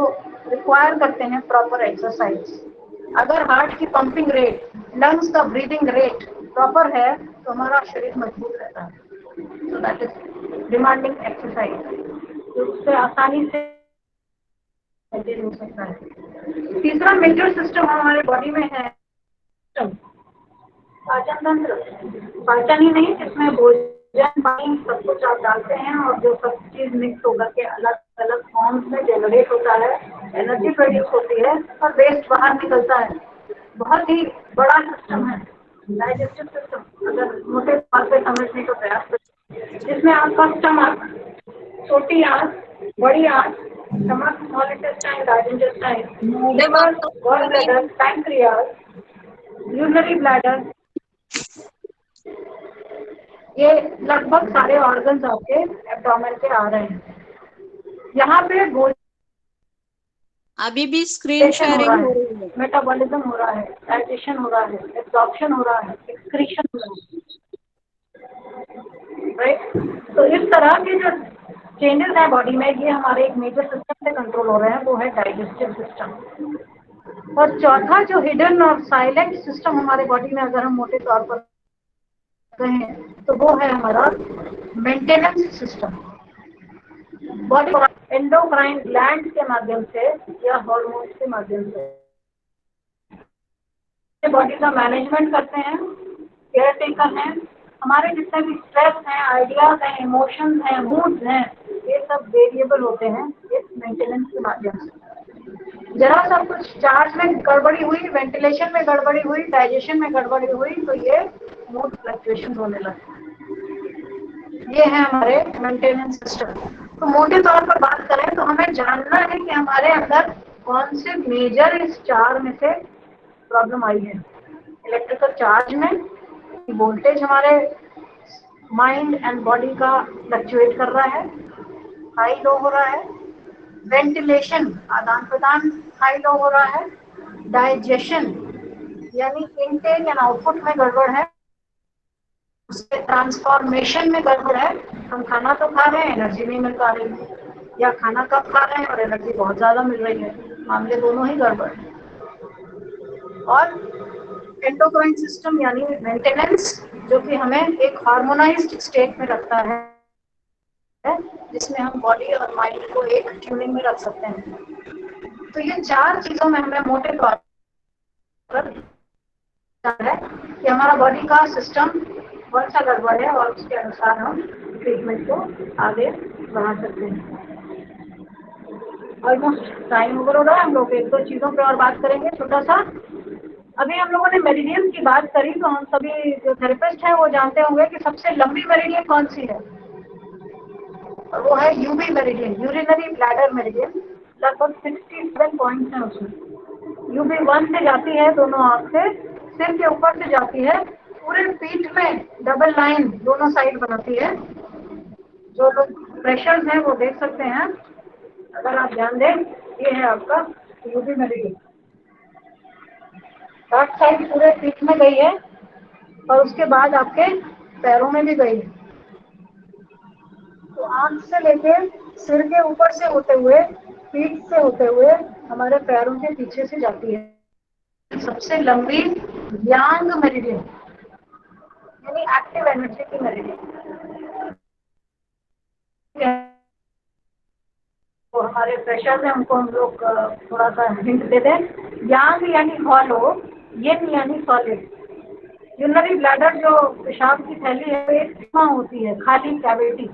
रिक्वायर करते हैं प्रॉपर एक्सरसाइज। अगर हार्ट की पंपिंग रेट, लंग्स का ब्रीदिंग रेट प्रॉपर है तो हमारा शरीर मजबूत रहता है। So that is demanding exercise, तो उससे आसानी से मेंटेन हो सकता है। तीसरा मेजर सिस्टम हमारे बॉडी में है पाचन तंत्र। पाचन ही नहीं, जिसमें भोजन, पानी सब कुछ आप डालते हैं और जो सब चीज मिक्स होकर के अलग अलग फॉर्म्स में जनरेट होता है, एनर्जी प्रोड्यूस होती है और वेस्ट बाहर निकलता है। बहुत ही बड़ा सिस्टम है डाइजेस्टिव सिस्टम, अगर मोटे तौर पे समझने का प्रयास करें, जिसमें आपका स्टमक, छोटी आंत, बड़ी आंत, stomach, small intestine, large intestine, liver, gall bladder, pancreas, urinary bladder, ये लगभग सारे ऑर्गन्स आपके एब्डोमेन पे आ रहे हैं। यहाँ पे अभी भी स्क्रीन शेयरिंग हो रही है, मेटाबॉलिज्म हो रहा है, डाइजेशन हो रहा है, एब्जॉर्प्शन हो रहा है, एक्सक्रीशन, राइट। तो इस तरह के जो चेंजेस हैं बॉडी में, ये हमारे एक मेजर सिस्टम से कंट्रोल हो रहे हैं, वो है डाइजेस्टिव सिस्टम। और चौथा जो हिडन और साइलेंट सिस्टम हमारे बॉडी में अगर हम मोटे तौर पर कहें तो वो है हमारा maintenance system. Body endocrine gland के माध्यम से या हार्मोन्स के माध्यम से बॉडी का मैनेजमेंट करते हैं, केयर टेकर हैं। हमारे जितने भी स्ट्रेस हैं, आइडियाज हैं, इमोशंस हैं, मूड्स हैं, ये सब वेरिएबल होते हैं इस मेंटेनेंस के माध्यम से। जरा सा कुछ चार्ज में गड़बड़ी हुई, वेंटिलेशन में गड़बड़ी हुई, डाइजेशन में गड़बड़ी हुई, तो ये मूड फ्लक्चुएशन होने लगता है। ये है हमारे मेंटेनेंस सिस्टम। तो मोटे तौर पर बात करें तो हमें जानना है कि हमारे अंदर कौन से मेजर इस चार में से प्रॉब्लम आई है। इलेक्ट्रिकल चार्ज में वोल्टेज हमारे माइंड एंड बॉडी का फ्लक्चुएट कर रहा है, हाई लो हो रहा है। वेंटिलेशन, आदान प्रदान हाई लो हो रहा है। डाइजेशन यानी इनटेक एंड आउटपुट में गड़बड़ है, उसके ट्रांसफॉर्मेशन में गड़बड़ है। हम खाना तो खा रहे हैं, एनर्जी नहीं मिल पा रही है, या खाना कम खा रहे हैं और एनर्जी बहुत ज्यादा मिल रही है, मामले दोनों ही गड़बड़ है। और एंडोक्राइन सिस्टम यानी मेंटेनेंस, जो कि हमें एक हार्मोनाइज्ड स्टेट में रखता है, जिसमें हम बॉडी और माइंड को एक ट्यूनिंग में रख सकते हैं। तो ये चार चीजों में हमें मोटे तौर पर है कि हमारा बॉडी का सिस्टम कौन सा गड़बड़ है और उसके अनुसार हम ट्रीटमेंट को आगे बढ़ा सकते हैं। ऑलमोस्ट टाइम ओवर हो रहा है, हम लोग एक दो चीजों पे और बात करेंगे छोटा सा। अभी हम लोगों ने मेरिडियन की बात करी, तो हम सभी जो थेरेपिस्ट हैं वो जानते होंगे कि सबसे लंबी मेरिडियन कौन सी है, और वो है UB meridian, urinary bladder meridian. लगभग 67 पॉइंट्स हैं उसमें। यूबी 1 से जाती है दोनों आंख से, सिर के ऊपर से जाती है, पूरे पीठ में डबल लाइन दोनों साइड बनाती है। जो लोग प्रेशर्स हैं वो देख सकते हैं, अगर आप ध्यान दें, ये है आपका यूबी मेरिडियन। बैक साइड पूरे पीठ में गई है और उसके बाद आपके पैरों में भी गई है। तो आंख से लेके सिर के ऊपर से होते हुए, पीठ से होते हुए हमारे पैरों के पीछे से जाती है। सबसे लंबी यांग मेरिडियन यानी एक्टिव एनर्जी की मेरिडियन। तो हमारे प्रेशर में उनको हम लोग थोड़ा सा हिंट दे दें। यांग यानी हॉलो, यिन यानी सॉलिड। यूरिनरी ब्लैडर जो पेशाब की थैली है, एक सीमा होती है, खाली कैविटी,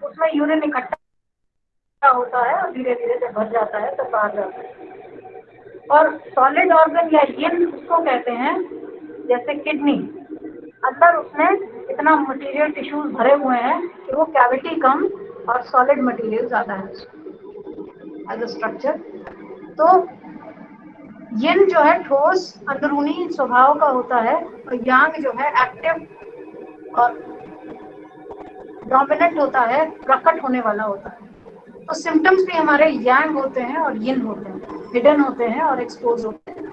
उसमें यूरिन इकट्ठा होता है और धीरे धीरे जब भर जाता है तब बाहर जाता है। और सॉलिड ऑर्गन या यिन उसको कहते हैं, जैसे किडनी, अंदर उसमें इतना मटेरियल टिश्यूज भरे हुए हैं कि वो कैविटी कम और सॉलिड मटेरियल ज्यादा है एज अ स्ट्रक्चर। तो यिन जो है ठोस अंदरूनी स्वभाव का होता है, और यांग जो है एक्टिव और डोमिनेंट होता है, प्रकट होने वाला होता है। तो सिम्टम्स भी हमारे यांग होते हैं और यिन होते हैं, हिडन होते हैं और एक्सपोज होते हैं।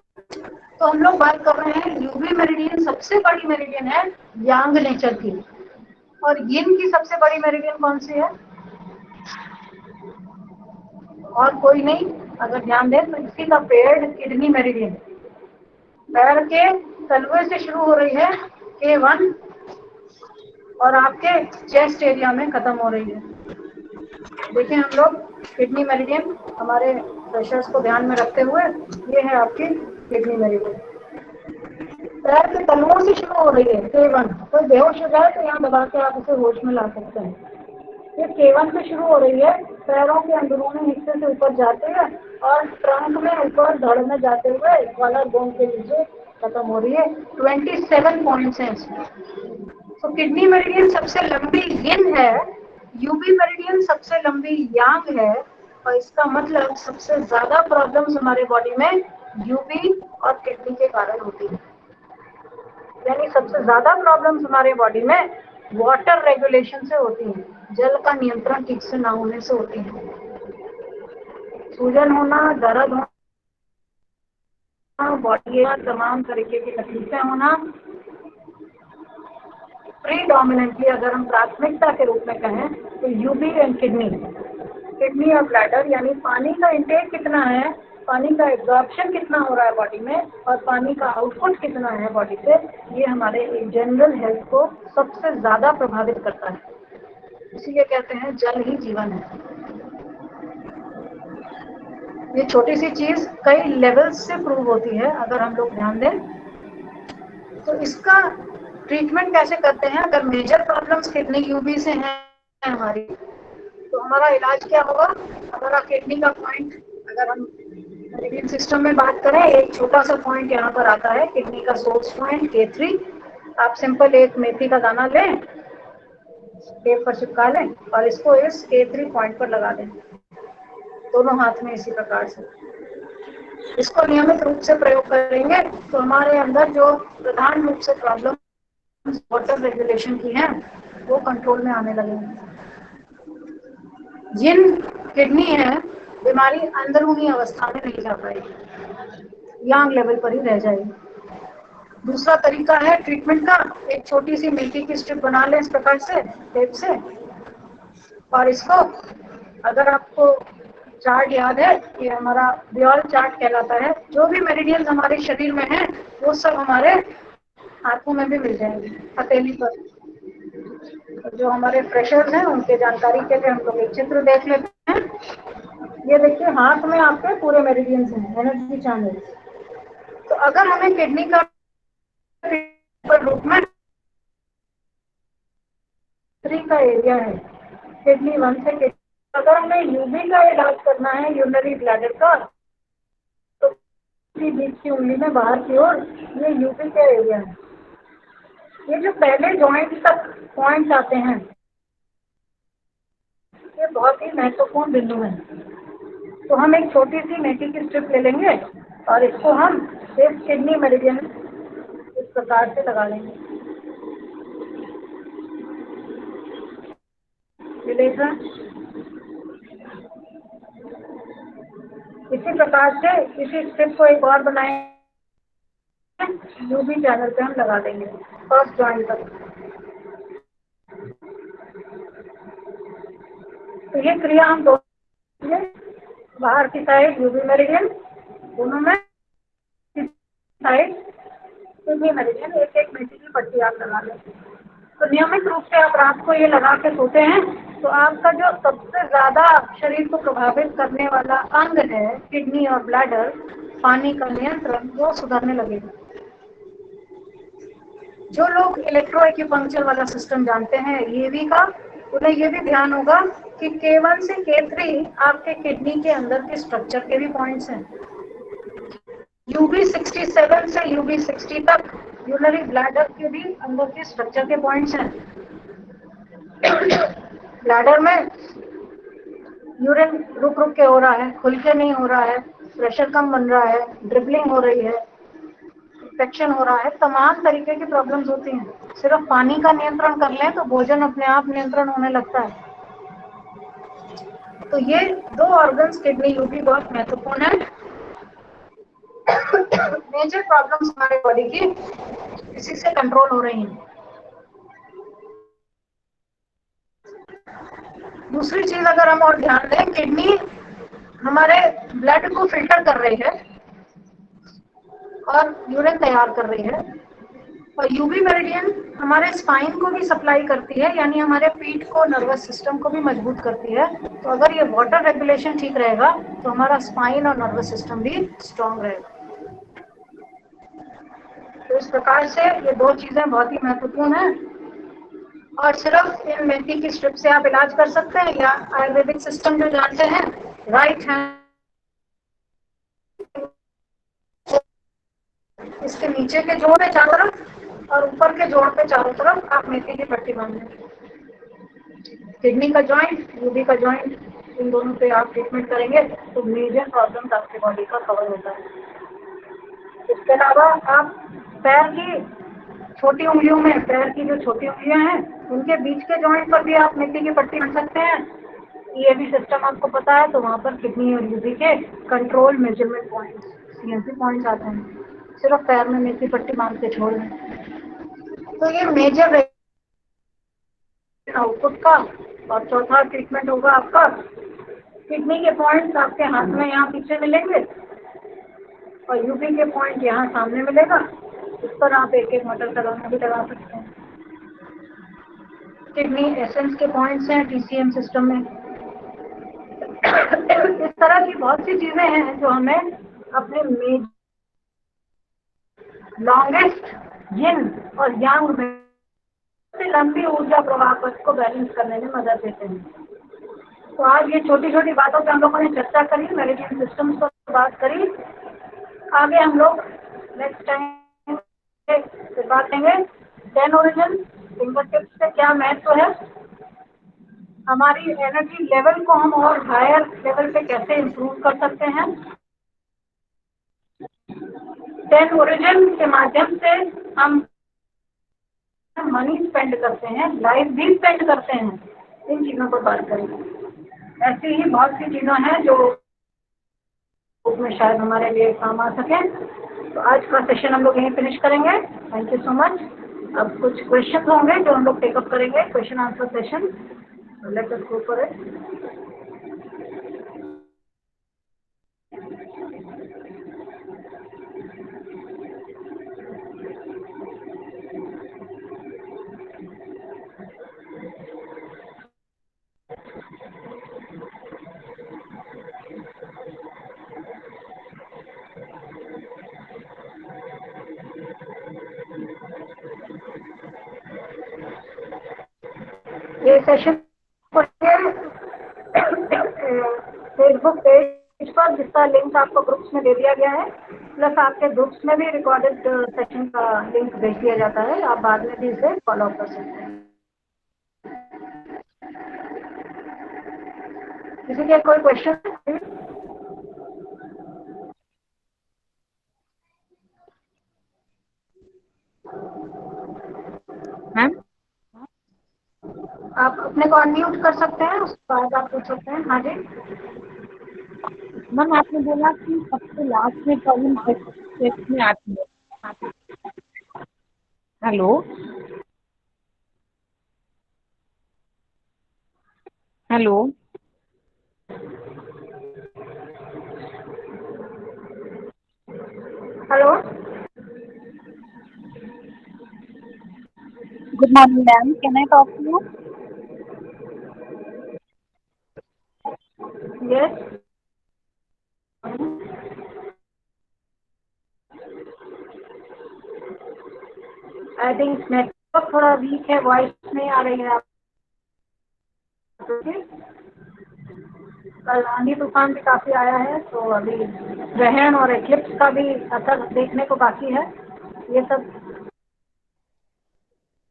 तो हम लोग बात कर रहे हैं यूवी मेरिडियन सबसे बड़ी मेरिडियन है यांग नेचर की, और यिन की सबसे बड़ी मेरिडियन कौन सी है? और कोई नहीं, अगर ध्यान दें तो इसी का पेड़ किडनी मेरिडियन, पैर के तलवे से शुरू हो रही है K1 और आपके चेस्ट एरिया में खत्म हो रही है। देखिए हम लोग किडनी मेरिडियन हमारे प्रेशर्स को ध्यान में रखते हुए, ये है आपकी किडनी मेरिडियन, पैर के तलवों से शुरू हो रही है K1। कोई बेहोश हो जाए तो यहाँ दबा के आप उसे होश में ला सकते हैं। ये K1 से शुरू हो रही है, पैरों के अंदरूनी हिस्से से ऊपर जाते हुए और ट्रंक में ऊपर धड़ में जाते हुए कॉलर बोन के नीचे खत्म हो रही है। 27 पॉइंट्स हैं इसमें। तो किडनी मेरिडियन सबसे लंबी यिन है, यूबी मेरिडियन सबसे लंबी यांग है, और इसका मतलब सबसे ज्यादा प्रॉब्लम्स हमारे बॉडी में यूबी और किडनी के कारण होती है। यानी सबसे ज्यादा प्रॉब्लम्स हमारे बॉडी में वाटर रेगुलेशन से होती हैं, जल का नियंत्रण ठीक से ना होने से होती है। सूजन होना, दर्द होना, बॉडी में तमाम तरीके की तकलीफें होना, प्रीडोमिनेंटली अगर हम प्राथमिकता के रूप में कहें तो यूबी एंड किडनी और ब्लैडर, यानी पानी का इंटेक कितना है, पानी का एब्जॉर्प्शन कितना हो रहा है बॉडी में और पानी का आउटपुट कितना है बॉडी से, ये हमारे जनरल हेल्थ को सबसे ज़्यादा प्रभावित करता है। इसीलिए कहते हैं जल ही जीवन है। ये छोटी सी चीज़ कई लेवल्स से प्रूव होती है अगर हम लोग ध्यान दें। तो इसका ट्रीटमेंट कैसे करते हैं? अगर मेजर प्रॉब्लम्स किडनी यूबी से हैं हमारी, तो हमारा इलाज क्या होगा? हमारा किडनी का पॉइंट, अगर हम मेडिकल सिस्टम में बात करें, एक छोटा सा पॉइंट यहाँ पर आता है, किडनी का सोर्स पॉइंट K3। आप सिंपल एक मेथी का दाना लें, टेप पर चिपका लें और इसको इस K3 पॉइंट पर लगा दें, दोनों हाथ में इसी प्रकार से। इसको नियमित रूप से प्रयोग करेंगे तो हमारे अंदर जो प्रधान रूप से प्रॉब्लम वाटर रेगुलेशन की हैं वो कंट्रोल में आने लगेंगे। जिन किडनी है, बीमारी अंदरूनी अवस्था में नहीं जा पाएगी, यंग लेवल पर ही रह जाएगी। दूसरा तरीका है ट्रीटमेंट का, एक छोटी सी मेथी की स्ट्रिप बना लें इस प्रकार से टेप से, और इसको, अगर आपको चार्ट याद है, ये हमारा ब्योल चार्ट कहलाता है, जो भी मेरिडियंस हमारे शरीर में हैं वो सब हमारे हाथों में भी मिल जाएंगे, हथेली पर। तो जो हमारे फ्रेशर्स हैं उनके जानकारी के लिए हम लोग एक चित्र देख लेते हैं। ये देखिए, हाथ में आपके पूरे मेरिडियंस हैं, एनर्जी चैनल्स। तो अगर हमें किडनी का रूप में 3 का एरिया है, किडनी 1 से किडनी, अगर हमें यूबी का इलाज करना है, यूरिनरी ब्लैडर का, तो बीच की उंगली में बाहर की ओर ये यूबी का एरिया है। ये जो पहले जॉइंट तक पॉइंट्स आते हैं, ये बहुत ही महत्वपूर्ण बिंदु है। तो हम एक छोटी सी मेथी की स्ट्रिप ले लेंगे और इसको हम इस किडनी मेरिडियन इस प्रकार से लगा लेंगे। ये देख रहे हैं? इसी प्रकार से इसी स्ट्रिप को एक और बनाए, यूबी चैनल पे हम लगा देंगे फर्स्ट जॉइंट तक। तो ये क्रिया हम दोनों, बाहर की साइड यूबी मेरिडियन, दोनों में साइड किडनी मेरिडियन, एक एक मेथी की पट्टी आप लगा लें। तो नियमित रूप से आप रात को ये लगा के सोते हैं तो आपका जो सबसे ज्यादा शरीर को प्रभावित करने वाला अंग है, किडनी और ब्लैडर, पानी का नियंत्रण, वो सुधरने लगेगा। जो लोग इलेक्ट्रो एक्यूपंक्चर वाला सिस्टम जानते हैं ईवी का, उन्हें ये भी ध्यान होगा कि K1 से K3 आपके किडनी के अंदर के स्ट्रक्चर के भी पॉइंट्स हैं। UB67 से UB60 तक यूरिनरी ब्लैडर के भी अंदर के स्ट्रक्चर के पॉइंट्स हैं। ब्लैडर में यूरिन रुक रुक के हो रहा है, खुल के नहीं हो रहा है, प्रेशर कम बन रहा है, ड्रिबलिंग हो रही है, इन्फेक्शन हो रहा है, तमाम तरीके की प्रॉब्लम्स होती हैं। सिर्फ पानी का नियंत्रण कर लें तो भोजन अपने आप नियंत्रण होने लगता है। तो ये 2 ऑर्गन्स किडनी यूबी बहुत महत्वपूर्ण है। मेजर प्रॉब्लम्स हमारे बॉडी की इसी से कंट्रोल हो रही हैं। दूसरी चीज अगर हम और ध्यान दें, किडनी हमारे ब्लड को फिल्टर कर रही है और यूरिन तैयार कर रही है, और यूबी मेरिडियन हमारे स्पाइन को भी सप्लाई करती है, यानी हमारे पीठ को, नर्वस सिस्टम को भी मजबूत करती है। तो अगर ये वाटर रेगुलेशन ठीक रहेगा तो हमारा स्पाइन और नर्वस सिस्टम भी स्ट्रांग रहेगा। तो इस प्रकार से ये 2 चीजें बहुत ही महत्वपूर्ण हैं, और सिर्फ इन मेथी की स्ट्रिप से आप इलाज कर सकते हैं, या आयुर्वेदिक सिस्टम जो जानते हैं, राइट हैंड इसके नीचे के जोड़ पे चारों तरफ और ऊपर के जोड़ पे चारों तरफ आप मेथी की पट्टी बांध लें। किडनी का जॉइंट, यूबी का जॉइंट, इन दोनों पे आप ट्रीटमेंट करेंगे तो मेजर प्रॉब्लम आपके बॉडी का कवर होता है। इसके अलावा आप पैर की छोटी उंगलियों में, पैर की जो छोटी उंगलियां हैं उनके बीच के जॉइंट पर भी आप मेथी की पट्टी बांध सकते हैं। ये भी सिस्टम आपको पता है, तो वहाँ पर किडनी और यूबी के control measurement points, CNC points आते हैं। सिर्फ पैर में मेथी पट्टी बांध के छोड़ दें। तो ये मेजर आउटपुट का, और चौथा ट्रीटमेंट होगा आपका किडनी के पॉइंट्स आपके हाथ में यहाँ पीछे मिलेंगे और यूपी के पॉइंट यहाँ सामने मिलेगा। इस पर आप एक एक मटर भी लगा सकते हैं। किडनी एसेंस के पॉइंट्स हैं TCM सिस्टम में। इस तरह की बहुत सी चीजें हैं जो हमें अपने लॉन्गेस्ट जिन और यांग में से लंबी ऊर्जा प्रवाह पथ को बैलेंस करने में मदद देते हैं। तो आज ये छोटी छोटी बातों पर हम लोगों ने चर्चा करी, मेरिडियन सिस्टम्स पर बात करी। आगे हम लोग नेक्स्ट टाइम से बात करेंगे 10 ओरिजिन फिंगर टिप्स से क्या महत्व है, हमारी एनर्जी लेवल को हम और हायर लेवल पे कैसे इम्प्रूव कर सकते हैं। 10 ओरिजिन के माध्यम से हम मनी स्पेंड करते हैं, लाइफ भी स्पेंड करते हैं। इन चीज़ों पर बात करेंगे। ऐसी ही बहुत सी चीज़ें हैं जो उसमें शायद हमारे लिए काम आ सके। तो आज का सेशन हम लोग यहीं फिनिश करेंगे। Thank you so much. अब कुछ क्वेश्चन होंगे जो हम लोग टेकअप करेंगे, question answer session. Let us go for it. ये सेशन फेसबुक पेज पर, जिसका लिंक आपको ग्रुप्स में दे दिया गया है, प्लस आपके ग्रुप्स में भी रिकॉर्डेड सेशन का लिंक भेज दिया जाता है। आप बाद में भी इसे फॉलो अप कर सकते हैं। किसी के कोई क्वेश्चन? मैम आप अपने को अनम्यूट कर सकते हैं, उसके बाद आप पूछ सकते हैं। हाँ जी मैम, आपने बोला कि सबसे लास्ट में प्रॉब्लम टेस्ट में आती है। Hello hello hello, good morning ma'am, can I talk to you? Yes. I think network थोड़ा वीक है, वॉइस नहीं आ रही है आप। कल आंधी तूफान भी काफी आया है, तो अभी ग्रहण और एक्लिप्स का भी असर देखने को बाकी है। ये सब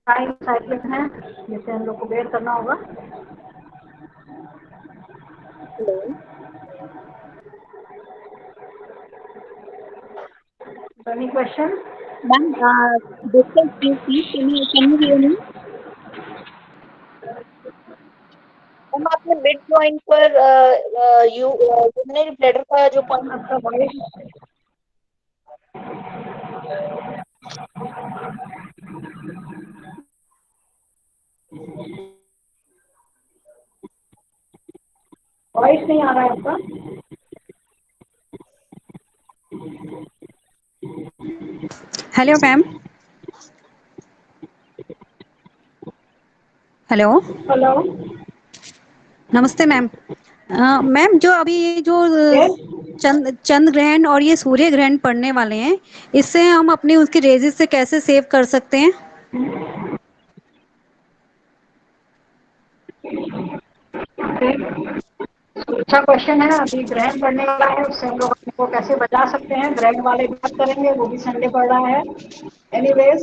टाइम साइकिल हैं जिसे हम लोग को बेयर करना होगा। Any question? Ma'am discuss please, can you hear me? Ma'am, आपने मिड पॉइंट पर यूरिनरी ब्लैडर का जो पॉइंट आपका वॉइस नहीं आ रहा है आपका। Hello ma'am. हेलो, हेलो, नमस्ते मैम। मैम, जो अभी ये जो चंद्र ग्रहण और ये सूर्य ग्रहण पड़ने वाले हैं, इससे हम अपनी उसकी रेजेस से कैसे सेव कर सकते हैं? अच्छा क्वेश्चन है। अभी ग्रहण पड़ने वाला है, उससे हम लोग अपने को कैसे बचा सकते हैं, ग्रहण वाले बात करेंगे, वो भी संडे पड़ रहा है। एनीवेज,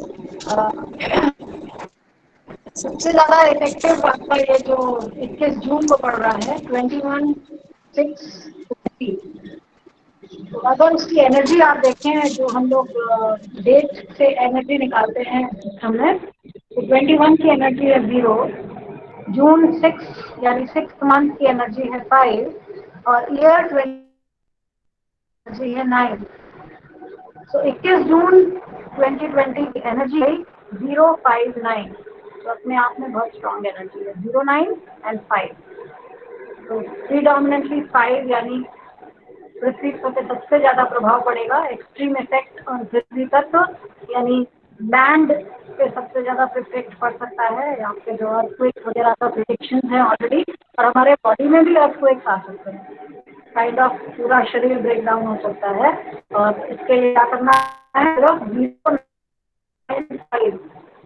सबसे ज्यादा इफेक्टिव आपका ये जो 21 जून को पड़ रहा है, 21/6/20। तो अगर उसकी एनर्जी आप देखें, जो हम लोग डेट से एनर्जी निकालते हैं हमने, तो 21 की एनर्जी है 0, जून 6 यानी 6th मंथ की एनर्जी है 5, और ईयर 20 एनर्जी है 9। सो 21 जून 2020 की एनर्जी है 059। तो अपने आप में बहुत स्ट्रॉन्ग एनर्जी है। 0, 9 एंड 5, तो प्रीडोमिनेंटली 5 यानी पृथ्वी पे सबसे ज्यादा प्रभाव पड़ेगा। एक्सट्रीम इफेक्ट ऑन पृथ्वी तत्व यानी लैंड पे सबसे ज्यादा इफेक्ट पड़ सकता है। यहाँ पे जो अर्थक्वेक वगैरह का प्रिडिक्शन है ऑलरेडी, और हमारे बॉडी में भी अर्थक्वेक आ सकते हैं। काइंड ऑफ पूरा शरीर ब्रेक डाउन हो सकता है, और इसके लिए क्या करना है? 0, 9,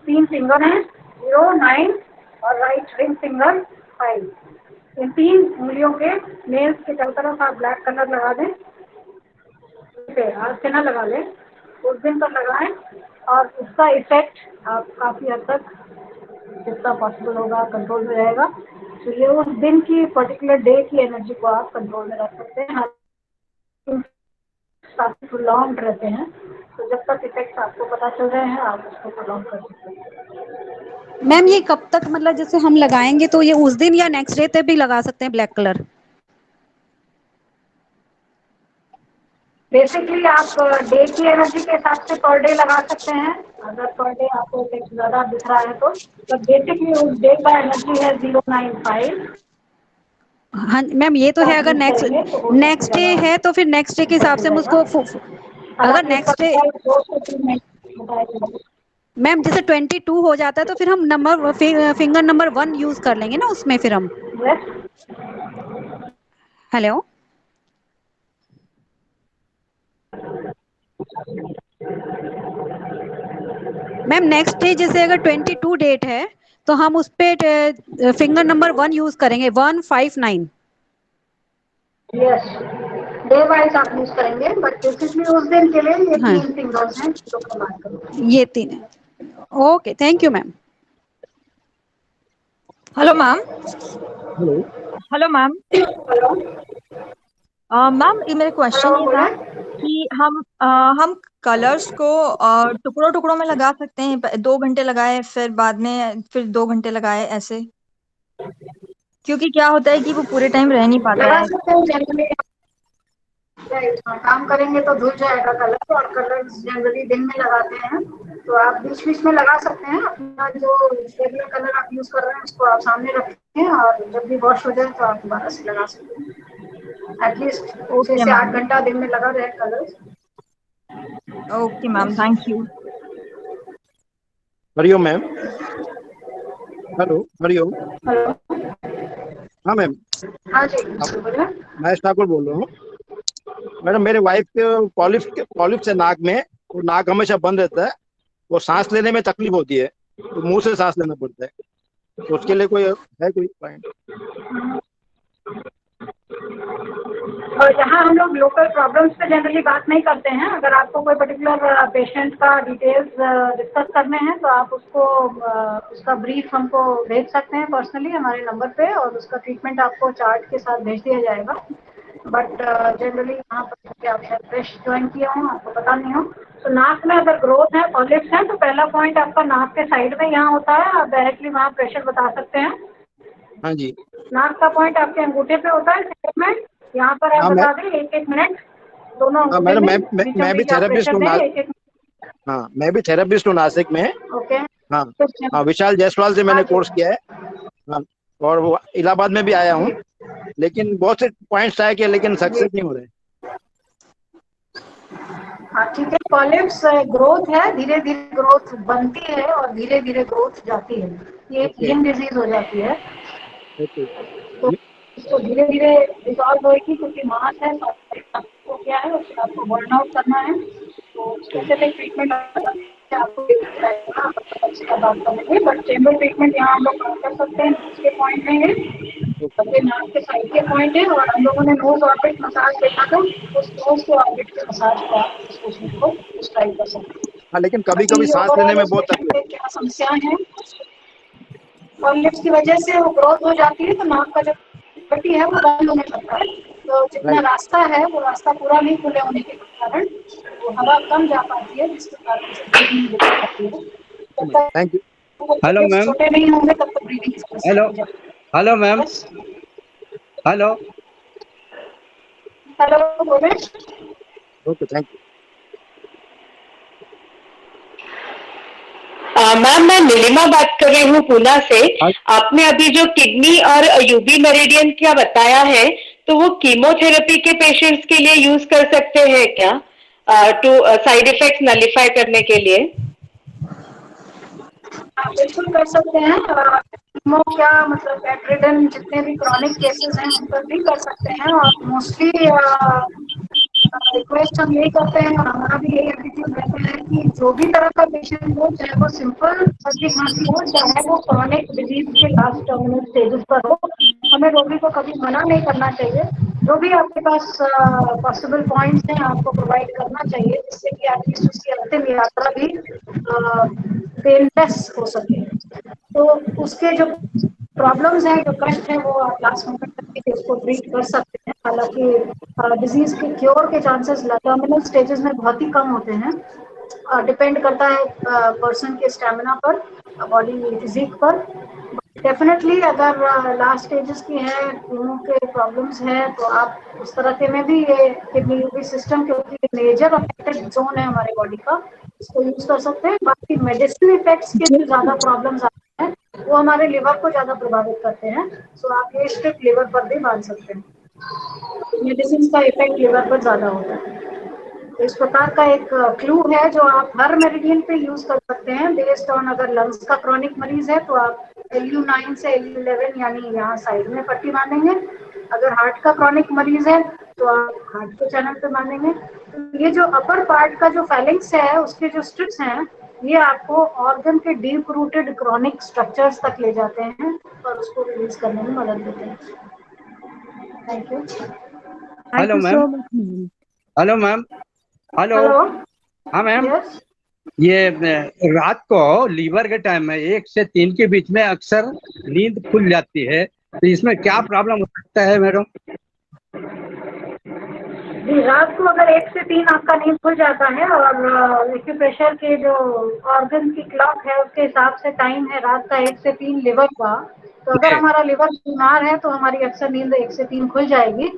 3 फिंगर हैं, 0, 9 और राइट रिंग फिंगर 5। इन 3 उंगलियों के नेल्स के चारों तरफ आप ब्लैक कलर लगा दें, आज से ना लगा लें, उस दिन पर लगाएं, और उसका इफेक्ट आप काफ़ी हद तक जितना पॉसिबल होगा कंट्रोल में रहेगा। तो ये उस दिन की पर्टिकुलर डे की एनर्जी को आप कंट्रोल में रख सकते हैं। काफ़ी प्रोलॉन्ग रहते हैं, तो जब तक इफेक्ट्स आपको पता चल रहे हैं आप उसको प्रोलॉन्ग कर सकते हैं। मैम ये कब तक, मतलब जैसे हम लगाएंगे तो ये उस दिन या नेक्स्ट डे तक भी लगा सकते हैं ब्लैक कलर? बेसिकली आप डे की एनर्जी के हिसाब से पर डे लगा सकते हैं, अगर पर डे आपको इफेक्ट ज़्यादा दिख रहा है तो। बेसिकली उस डे का एनर्जी है 0, 9, 5। हाँ मैम, ये तो है। आप अगर यूज करेंगे तो वो सबसे नेक्स्ट डे ज़्यादा है तो फिर नेक्स्ट डे के हिसाब से हम रहेगा। उसको और अगर आप यूज नेक्स्ट डे करते हैं 2 से 3 मिनट बताइए। मैम जैसे 22 हो जाता है तो फिर हम नंबर फिंगर नंबर 1 यूज कर लेंगे ना उसमें फिर हम। Yes, hello ma'am, next day जैसे अगर 22 डेट है तो हम उस पे फिंगर नंबर 1 यूज करेंगे, 159। यस, डे वाइज आप यूज करेंगे, बट बेसिकली उस दिन के लिए ये हाँ 3 फिंगर्स हैं जो कमाल करेंगे। ये 3 है। Okay, thank you ma'am. Hello ma'am. Hello. Hello ma'am. Hello, ma'am ये मेरा क्वेश्चन हेलो ये था बोले। कि हम कलर्स को टुकड़ों टुकड़ों में लगा सकते हैं, 2 घंटे लगाए फिर बाद में फिर 2 घंटे लगाए ऐसे, क्योंकि क्या होता है कि वो पूरे टाइम रह नहीं पाता लगा है। सकते हैं जनरली, काम करेंगे तो धुल जाएगा कलर, और कलर जनरली दिन में लगाते हैं, तो आप बीच बीच में लगा सकते हैं। अपना जो रेगुलर कलर आप यूज कर रहे हैं उसको आप सामने रखें, और जब भी वॉश हो जाए तो आप दोबारा से लगा सकते हैं। एटलीस्ट 6 ओके से 8 मैम। घंटा दिन में लगा रहे colour. Okay ma'am, thank you. Hariom ma'am. Hello, Hariom. Hello, हाँ मैम, हाँ जी आप बोलिए। महेश ठाकुर बोल रहा हूँ। मैडम, मेरे वाइफ के पॉलिप्स है नाक में, वो नाक हमेशा बंद रहता है, वो सांस लेने में तकलीफ होती है, तो मुंह से सांस लेना पड़ता है, तो उसके लिए कोई है कोई पॉइंट? और यहाँ हम लोग लोकल प्रॉब्लम्स पे जनरली बात नहीं करते हैं। अगर आपको कोई पर्टिकुलर पेशेंट का डिटेल्स डिस्कस करने हैं तो आप उसको उसका ब्रीफ हमको भेज सकते हैं पर्सनली हमारे नंबर पे, और उसका ट्रीटमेंट आपको चार्ट के साथ भेज दिया जाएगा। बट जनरली यहाँ पर आप फ्रेश ज्वाइन किया हो, आपको पता नहीं हो, तो नाक में अगर ग्रोथ है, पॉलिप्स है, तो पहला पॉइंट आपका नाक के साइड में यहाँ होता है। आप डायरेक्टली वहाँ प्रेशर बता सकते हैं। हाँ जी। नाक का पॉइंट आपके अंगूठे पे होता है साइड में, यहाँ पर आप हाँ मैं बता दें 1-1 मिनट दोनों हाँ अंगूठे मैडम, में, बीचों मैं भी बीच आप थेरेपिस्ट प्रेशर हूँ दें 1-1। हाँ, मैं भी थेरेपिस्ट हूँ नासिक में। ओके, हाँ। कुछ हाँ, विशाल जायसवाल से हाँ मैंने जी, कोर्स किया है। हाँ, और वो इलाहाबाद में भी आया हूँ, लेकिन बहुत से पॉइंट्स ट्राई किए लेकिन जी, सक्सेस नहीं हो रहे। हाँ ठीक है। पॉलिप्स ग्रोथ है, धीरे धीरे ग्रोथ बनती है और धीरे धीरे ग्रोथ जाती है। ये एक ओके। हीलिंग डिजीज हो जाती है, ओके। तो इसको धीरे धीरे रिजॉल्व होगी, क्योंकि मास है तो आपको क्या है उसको आपको बर्न आउट करना है, तो स्पेसिफिक ट्रीटमेंट आपको उसका बात करेंगे। बट चेंबर ट्रीटमेंट यहाँ हम लोग कर सकते हैं, उसके पॉइंट में है, अपने नाक के साइड के पॉइंट है, और हम लोगों ने नोज ऑर्बिट मसाज देखा था, उस नोज के ऑर्बिट के मसाज को आप इस पेशेंट को ट्राई कर सकते हैं। हाँ, लेकिन कभी कभी बाकी सांस लेने ओवरऑल में उस बहुत पेशेंट तकलीफ। में क्या समस्याएं हैं, पॉलिप्स की वजह से वो ग्रोथ हो जाती है, तो नाक का जो कैविटी है वो बंद होने लगता है, तो जितना राइट। रास्ता है वो रास्ता पूरा नहीं खुले होने के कारण वो हवा कम जा पाती है, जिसके कारण से ब्रीदिंग में दिक्कत आती है। जब तक thank you. Hello polyps ma'am. छोटे नहीं होंगे तब तक ब्रीदिंग की समस्या हेलो। नहीं जाती। Hello ma'am. बस, हेलो। हेलो बोले। Okay, thank you. मैम मैं नीलिमा बात कर रही हूँ पूना से। आपने अभी जो किडनी और यूबी मेरिडियन क्या बताया है, तो वो कीमोथेरेपी के पेशेंट्स के लिए यूज कर सकते हैं क्या, टू साइड इफेक्ट्स नलिफाई करने के लिए? आप बिल्कुल कर सकते हैं। कीमो क्या मतलब बेडरिडन जितने भी क्रॉनिक केसेस हैं उन पर भी कर सकते हैं, और मोस्टली रिक्वेस्ट हम यही करते हैं और हमारा भी यही एटीट्यूड रहता है कि जो भी तरह का पेशेंट हो, चाहे वो सिंपल सर्दी खांसी हो, चाहे वो क्रॉनिक डिजीज के लास्ट टर्मिनल स्टेजेस पर हो, हमें रोगी को कभी मना नहीं करना चाहिए। जो भी आपके पास पॉसिबल पॉइंट्स हैं आपको प्रोवाइड करना चाहिए, जिससे कि एटलीस्ट उसकी अंतिम यात्रा भी पेनलेस हो सके। तो उसके जो प्रॉब्लम्स हैं, जो कष्ट हैं, वो आप लास्ट मोमेंट तक भी उसको ट्रीट कर सकते हैं। हालांकि डिजीज के क्योर के चांसेस टर्मिनल स्टेजेस में बहुत ही कम होते हैं। डिपेंड करता है पर्सन के स्टेमिना पर, बॉडी फिजिक पर। डेफिनेटली अगर लास्ट स्टेजेस की है, खून के प्रॉब्लम्स हैं, तो आप उस तरह के में भी ये किडनी सिस्टम, क्योंकि मेजर अफेक्टेड जोन है हमारे बॉडी का, इसको यूज कर सकते हैं। बाकी मेडिसिन इफेक्ट्स के जो ज्यादा प्रॉब्लम्स आते हैं वो हमारे लिवर को ज्यादा प्रभावित करते हैं, सो आप ये स्ट्रिक्ट लिवर पर भी बांध सकते हैं। मेडिसिन का इफेक्ट लिवर पर ज्यादा होता है। तो इस प्रकार का एक क्लू है जो आप हर मेरिडियन पे यूज कर सकते हैं बेस्ड ऑन। अगर लंग्स का क्रॉनिक मरीज है तो आप LU9 से LU11 यानी यहाँ साइड में पट्टी बांधेंगे। अगर हार्ट का क्रॉनिक मरीज है तो आप हार्ट के चैनल पे बांधेंगे। तो ये जो अपर पार्ट का जो फैलिंग्स है, उसके जो स्ट्रिप्स हैं, ये आपको ऑर्गन के डीप रूटेड क्रॉनिक स्ट्रक्चर्स तक ले जाते हैं और उसको रिलीज करने में मदद देते हैं। Thank you. Hello ma'am. Hello ma'am. Hello. हाँ मैम। यस। ये रात को लीवर के टाइम में 1 से 3 के बीच में अक्सर नींद खुल जाती है, तो इसमें क्या प्रॉब्लम हो सकता है मैडम? जी, रात को अगर 1 से 3 आपका नींद खुल जाता है और एक्यूप्रेशर के जो ऑर्गन की क्लॉक है उसके हिसाब से टाइम है रात का 1 से 3 लिवर का, तो अगर हमारा लिवर बीमार है तो हमारी अक्सर नींद 1 से 3 खुल जाएगी।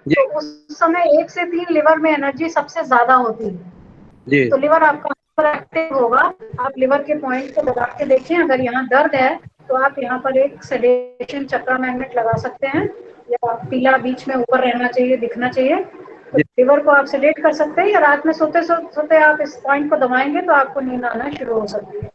तो उस समय 1 से 3 लिवर में एनर्जी सबसे ज्यादा होती है, तो लिवर आपका एक्टिव होगा। आप लिवर के पॉइंट को दबा के देखें, अगर यहाँ दर्द है तो आप यहाँ पर एक सेडेशन चक्रा मैग्नेट लगा सकते हैं, या पीला बीच में ऊपर रहना चाहिए, दिखना चाहिए। तो लिवर को आप सेडेट कर सकते हैं, या रात में सोते सोते आप इस पॉइंट को दबाएंगे तो आपको नींद आना शुरू हो सकती है।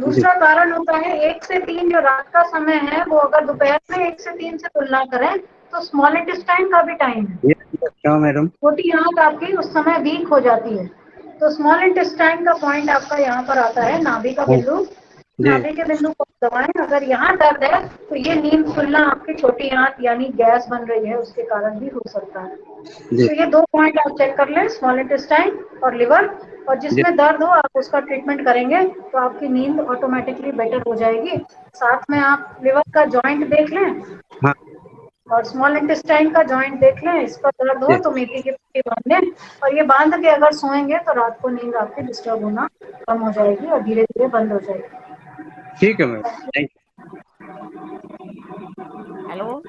दूसरा कारण होता है 1 से 3 जो रात का समय है, वो अगर दोपहर में 1 से 3 से तुलना करें तो स्मॉल इंटेस्टाइन का भी टाइम है। अच्छा मैडम। छोटी आंत आपकी उस समय वीक हो जाती है, तो स्मॉल इंटेस्टाइन का पॉइंट आपका यहाँ पर आता है, नाभि का बिंदु। नाभि के बिंदु को दबाएं। अगर यहाँ दर्द है तो ये नींद खुलना आपकी छोटी आंत यानी गैस बन रही है उसके कारण भी हो सकता है। तो ये 2 पॉइंट आप चेक कर लें, स्मॉल इंटेस्टाइन और लिवर, और जिसमें दर्द हो आप उसका ट्रीटमेंट करेंगे तो आपकी नींद ऑटोमेटिकली बेटर हो जाएगी। साथ में आप लिवर का जॉइंट देख लें और स्मॉल इंटेस्टाइन का जॉइंट देख लें। इस पर दर्द हो तो मेथी की पत्ती बांध लें, और ये बांध के अगर सोएंगे तो रात को नींद आपकी डिस्टर्ब होना कम हो जाएगी और धीरे धीरे बंद हो जाएगी। ठीक है ma'am, thank hello.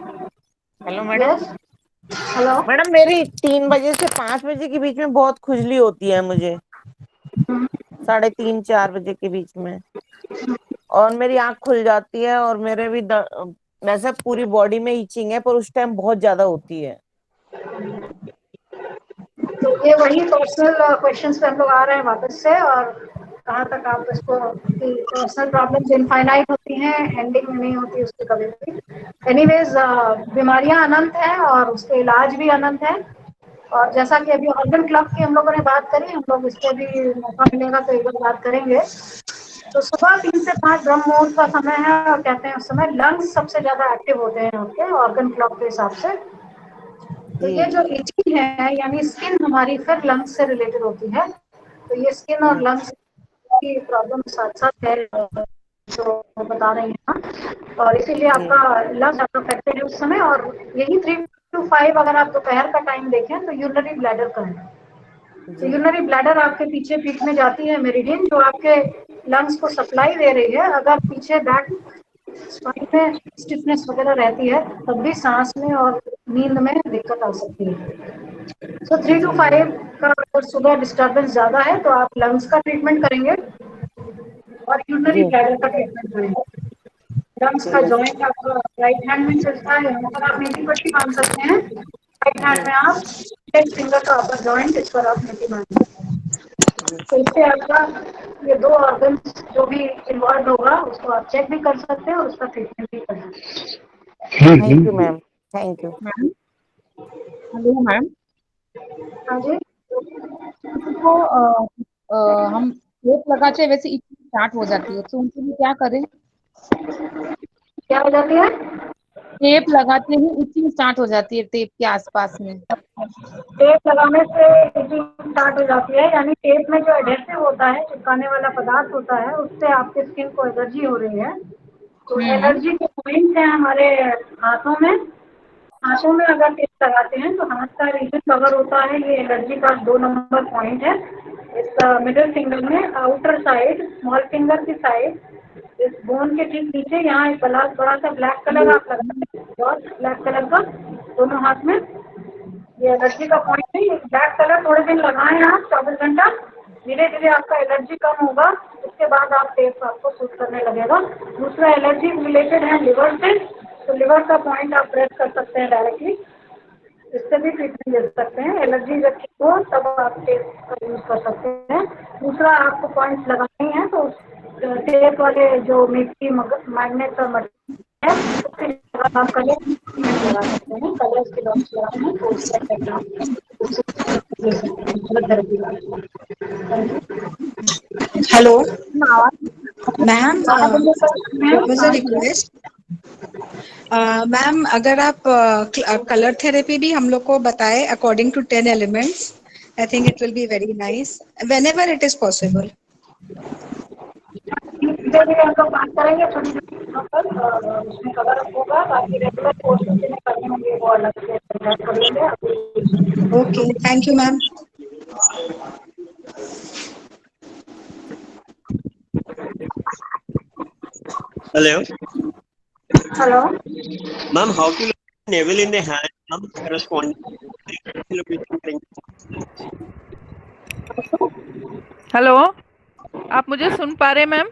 Hello madam. Hello madam, मेरी 3 बजे से 5 बजे के बीच में बहुत खुजली होती है मुझे, 3:30 4 बजे के बीच में, और मेरी आंख खुल जाती है और मेरे भी वैसे पूरी बॉडी में ईचिंग है, पर उस टाइम बहुत ज्यादा होती है। तो ये वही पर्सनल क्वेश्चंस पे हम लोग आ रहे हैं वापस से, और कहाँ तक आप इसको पर्सनल प्रॉब्लम्स इनफाइनाइट होती हैं, एंडिंग में नहीं होती उसके कभी भी। एनीवेज, बीमारियां अनंत हैं और उसके इलाज भी अनंत है। और जैसा कि अभी ऑर्गन क्लॉक की हम लोगों ने बात करी, हम लोग इस पर भी मौका मिलेगा तो एक बार बात करेंगे। तो सुबह 3 से 5 ब्रह्म मुहूर्त का समय है, और कहते हैं उस समय लंग्स सबसे ज्यादा एक्टिव होते हैं आपके ऑर्गन क्लॉक के हिसाब से। तो ये जो इचिंग है यानी स्किन हमारी फिर लंग्स से रिलेटेड होती है, तो ये स्किन और लंग्स की प्रॉब्लम साथ साथ है जो बता रही हैं, और इसीलिए आपका लंग्स ज्यादा अफेक्टेड है उस समय। और यही 3 to 5 अगर आप दोपहर का टाइम देखें तो यूरिनरी ब्लैडर का है। तो यूरिनरी ब्लैडर आपके पीछे पीठ में जाती है मेरिडियन, जो आपके लंग्स को सप्लाई दे रही है। अगर पीछे बैक स्पाइन में स्टिफनेस वगैरह रहती है तब भी सांस में और नींद में दिक्कत आ सकती है। सो 3 to 5 का अगर सुबह डिस्टर्बेंस ज्यादा है तो आप लंग्स का ट्रीटमेंट करेंगे, और यूरिनरी जी ब्लैडर का ट्रीटमेंट करेंगे। लंग्स का जॉइंट आपका राइट हैंड में चलता है, यहाँ पर आप मेथी पट्टी बांध सकते हैं। राइट हैंड में आप इंडेक्स फिंगर का अपर जॉइंट, इस पर आप मेथी बांध सकते हैं। तो इससे आपका ये 2 ऑर्गन जो भी इन्वॉल्व होगा उसको आप चेक भी कर सकते हैं और उसका ट्रीटमेंट भी कर सकते हैं। Thank you ma'am, thank you. Ma'am, hello ma'am, हाँ जी। तो हम टेप लगाते हैं वैसे इचिंग स्टार्ट हो जाती है, तो उनके लिए क्या करें? क्या हो जाती है? टेप लगाते ही इचिंग स्टार्ट हो जाती है टेप के आसपास में। टेप लगाने से इचिंग स्टार्ट हो जाती है, यानी टेप में जो एडहेसिव होता है, चिपकाने वाला पदार्थ होता है, उससे आपके स्किन को एलर्जी हो रही है। तो एलर्जी के पॉइंट्स हैं हमारे हाथों में। हाथों में अगर टेप लगाते हैं तो हाथ का रीजन कवर होता है, ये एलर्जी का 2 नंबर पॉइंट है। इस मिडिल फिंगर में आउटर साइड, स्मॉल फिंगर की साइड, इस बोन के ठीक नीचे यहाँ एक बड़ा सा ब्लैक कलर आप लगाते हैं, और ब्लैक कलर का दोनों हाथ में, ये एलर्जी का पॉइंट है। ये ब्लैक कलर थोड़े दिन लगाएं आप, 24 घंटा, धीरे धीरे आपका एलर्जी कम होगा, उसके बाद आप टेप आपको सूट करने लगेगा। दूसरा एलर्जी रिलेटेड है लिवर से, तो लिवर का पॉइंट आप प्रेस कर सकते हैं डायरेक्टली, इससे भी ट्रीटमेंट ले सकते हैं। एलर्जी जब ठीक हो तब आप टेप का यूज़ कर सकते हैं। दूसरा आपको पॉइंट्स लगाने हैं तो टेप वाले जो मेथी मैग्नेट और है, उसके लिए आप कलर लगा सकते हैं, कलर्स के डॉट्स लगाते हैं तो उससे hello ma'am, was a request. Ma'am, अगर आप कलर थेरेपी भी हम लोग को बताए according to 10 elements, I think it will be very nice whenever it is possible. हम लोग बात करेंगे छोटी छोटी चीज़ों पर, उसमें कवर अप होगा, बाकी रेगुलर कोर्सेज जिन्हें करने होंगे वो अलग से कर लेंगे। Okay, thank you ma'am. Hello, hello ma'am. How to look at navel in the hand? Ma'am, corresponding location. Hello, आप मुझे सुन पा रहे हैं मैम?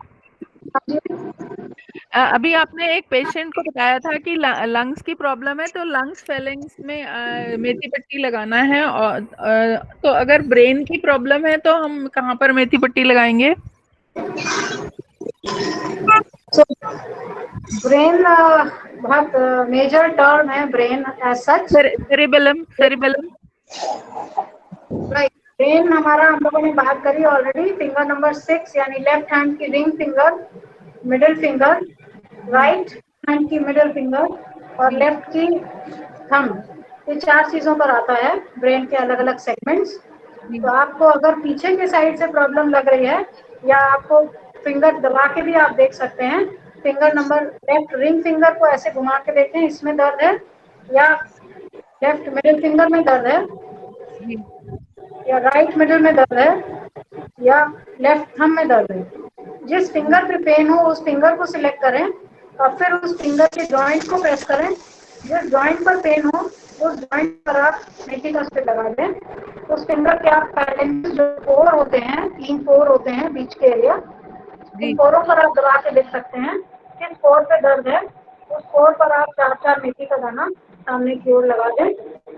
अभी आपने एक पेशेंट को बताया था कि लंग्स की प्रॉब्लम है, तो लंग्स फेलिंग्स में मेथी पट्टी लगाना है, और तो अगर ब्रेन की प्रॉब्लम है तो हम कहाँ पर मेथी पट्टी लगाएंगे? ब्रेन बहुत मेजर टर्म है, brain as such. Cerebellum right, brain हमारा हम लोगों ने बात करी ऑलरेडी। फिंगर नंबर 6 यानी लेफ्ट हैंड की ring finger, middle finger, right hand की मिडिल फिंगर और लेफ्ट की थंब, ये 4 चीजों पर आता है ब्रेन के अलग अलग सेगमेंट्स। तो आपको अगर पीछे के साइड से प्रॉब्लम लग रही है, या आपको फिंगर दबा के भी आप देख सकते हैं, finger number left ring finger को ऐसे घुमा के देखें, इसमें दर्द है, या लेफ्ट मिडिल फिंगर में दर्द है, या राइट मिडिल में दर्द है, या लेफ्ट थंब में दर्द है। जिस फिंगर पे पेन हो उस फिंगर को सिलेक्ट करें और फिर उस फिंगर के जॉइंट को प्रेस करें। जिस जॉइंट पर पेन हो उस जॉइंट पर आप मेथी का स्प्रे लगा दें। उस फिंगर के आप पैलेंस जो पोर होते हैं, 3 पोर होते हैं बीच के एरिया, इन पोरों पर आप दबा के देख सकते हैं किस पोर पे दर्द है। उस पोर पर आप 4-4 मेथी का दाना सामने की ओर लगा दें,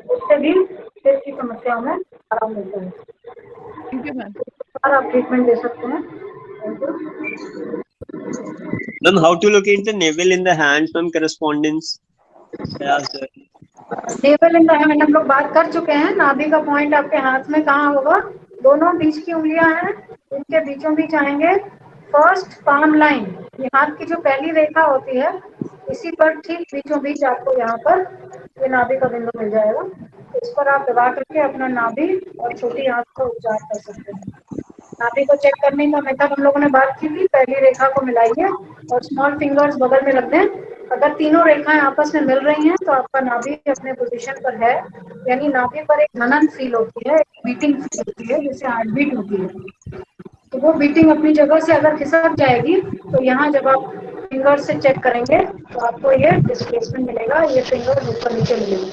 उससे भी सिर की समस्याओं में आराम मिलता है। Thank you ma'am. आप ट्रीटमेंट दे सकते हैं। Ma'am, how to locate the navel in the hands from correspondence? Naval in the hand हम लोग बात कर चुके हैं। नाभि का पॉइंट आपके हाथ में कहाँ होगा? दोनों बीच की उंगलियां हैं, इनके बीचों बीच आएंगे फर्स्ट पाम लाइन, ये हाथ की जो पहली रेखा होती है, इसी पर ठीक बीचों बीच आपको यहाँ पर ये नाभि का बिंदु मिल जाएगा। इस पर आप दबा करके अपना नाभि और छोटी आंख का उपचार कर सकते हैं। नाभि को चेक करने का मेथड हम लोगों ने बात की थी। पहली रेखा को मिलाइए और स्मॉल फिंगर्स बगल में रख दें। अगर तीनों रेखाएं आपस में मिल रही हैं तो आपका नाभि अपने पोजीशन पर है, यानी नाभि पर एक धनन फील होती है, एक बीटिंग फील होती है, जिसे हार्ट बीट होती है। तो वो बीटिंग अपनी जगह से अगर खिसक जाएगी तो यहाँ जब आप फिंगर से चेक करेंगे तो आपको ये डिस्प्लेसमेंट मिलेगा, ये फिंगर ऊपर नीचे मिलेगी।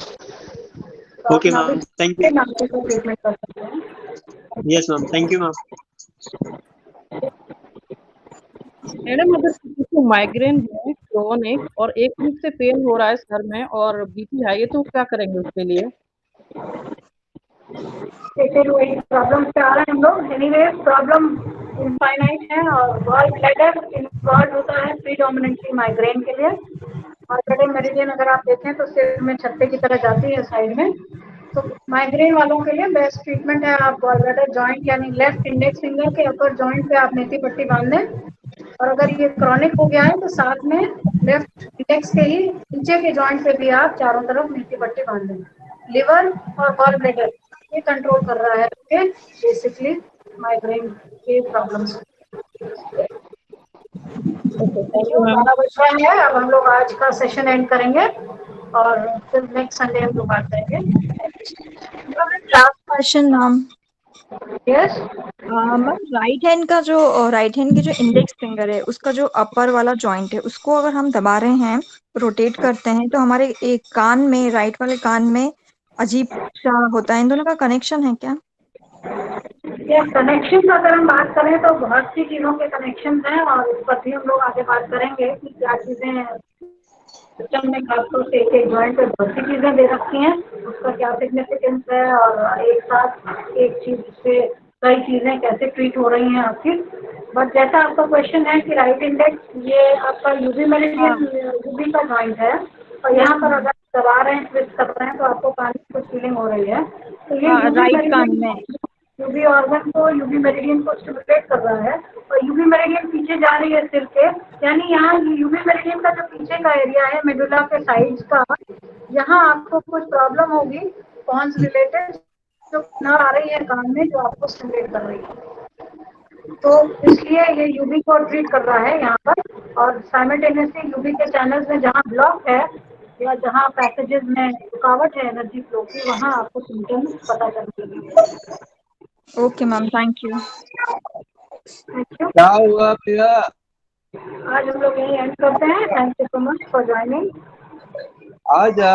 Okay, ma'am. Thank you. नाभि को ट्रीटमेंट कर सकते हैं। Yes, ma'am. Thank you, ma'am. Madam अगर किसी को माइग्रेन है क्रॉनिक और 1 वीक से पेन हो रहा है सर में और बीपी हाई है तो क्या करेंगे उसके लिए? फिर वही प्रॉब्लम पे आ रहे हैं हम लोग। एनीवे प्रॉब्लम इनफाइनाइट है और गॉल ब्लैडर इन्वॉल्व होता है प्रीडोमिनेंटली माइग्रेन के लिए। और ब्लड मेरिडियन अगर आप देखें तो सिर में छत्ते की तरह जाती है साइड में। तो माइग्रेन वालों के लिए बेस्ट ट्रीटमेंट है आप गॉल ब्लैडर जॉइंट यानी लेफ्ट इंडेक्स फिंगर के अपर जॉइंट पे आप मेथी पट्टी बांध दें। और अगर ये क्रॉनिक हो गया है तो साथ में लेफ्ट इंडेक्स के ही नीचे के जॉइंट पे भी आप चारों तरफ मेथी पट्टी बांध दें। लिवर और गॉल ब्लैडर ये कंट्रोल कर रहा है ओके बेसिकली माइग्रेन के प्रॉब्लम्स। Thank you ma'am. 12 बज रहा है, अब हम लोग आज का सेशन एंड करेंगे और फिर नेक्स्ट संडे हम लोग बात करेंगे। Last question ma'am. Yes ma'am right hand की जो इंडेक्स फिंगर है उसका जो अपर वाला जॉइंट है उसको अगर हम दबा रहे हैं रोटेट करते हैं तो हमारे एक कान में राइट वाले कान में अजीब सा होता है। इन दोनों का कनेक्शन है क्या? या कनेक्शन अगर हम बात करें तो बहुत सी चीज़ों के कनेक्शन हैं और उस पर भी हम लोग आगे बात करेंगे कि क्या चीज़ें सिस्टम में खासतौर से एक जॉइंट पे बहुत सी चीज़ें दे रखी हैं उसका क्या सिग्निफिकेंस है और एक साथ एक चीज़ से कई चीज़ें कैसे ट्रीट हो रही हैं आपकी। बट जैसा आपका क्वेश्चन है कि राइट इंडेक्स ये आपका यूबी मेरिडियन यूबी का जॉइंट है और यहाँ पर अगर दबा रहे हैं ट्विस्ट कर रहे हैं तो आपको कान में कुछ फीलिंग हो रही है तो ये राइट कान में यूबी ऑर्गन को यूबी मेरिडियन को स्टिमुलेट कर रहा है और यूबी मेरिडियन पीछे जा रही है सिर के यानी यहाँ यूबी मेरिडियन का जो पीछे का एरिया है मेडुला के साइड्स का यहाँ आपको कुछ प्रॉब्लम होगी कौन से रिलेटेड जो नर्व आ रही है कान में जो आपको स्टिमुलेट कर रही है तो इसलिए ये यूबी को ट्रीट कर रहा है यहाँ पर और साइमल्टेनियसली यूबी के चैनल्स में जहाँ ब्लॉक है या जहाँ पैसेजेस में रुकावट है एनर्जी फ्लो की वहाँ आपको सिम्टम्स पता चलेंगे। Okay ma'am thank you. क्या हुआ भैया? आज हम लोग यही एंड करते हैं। Thank you so much for joining. आ जा।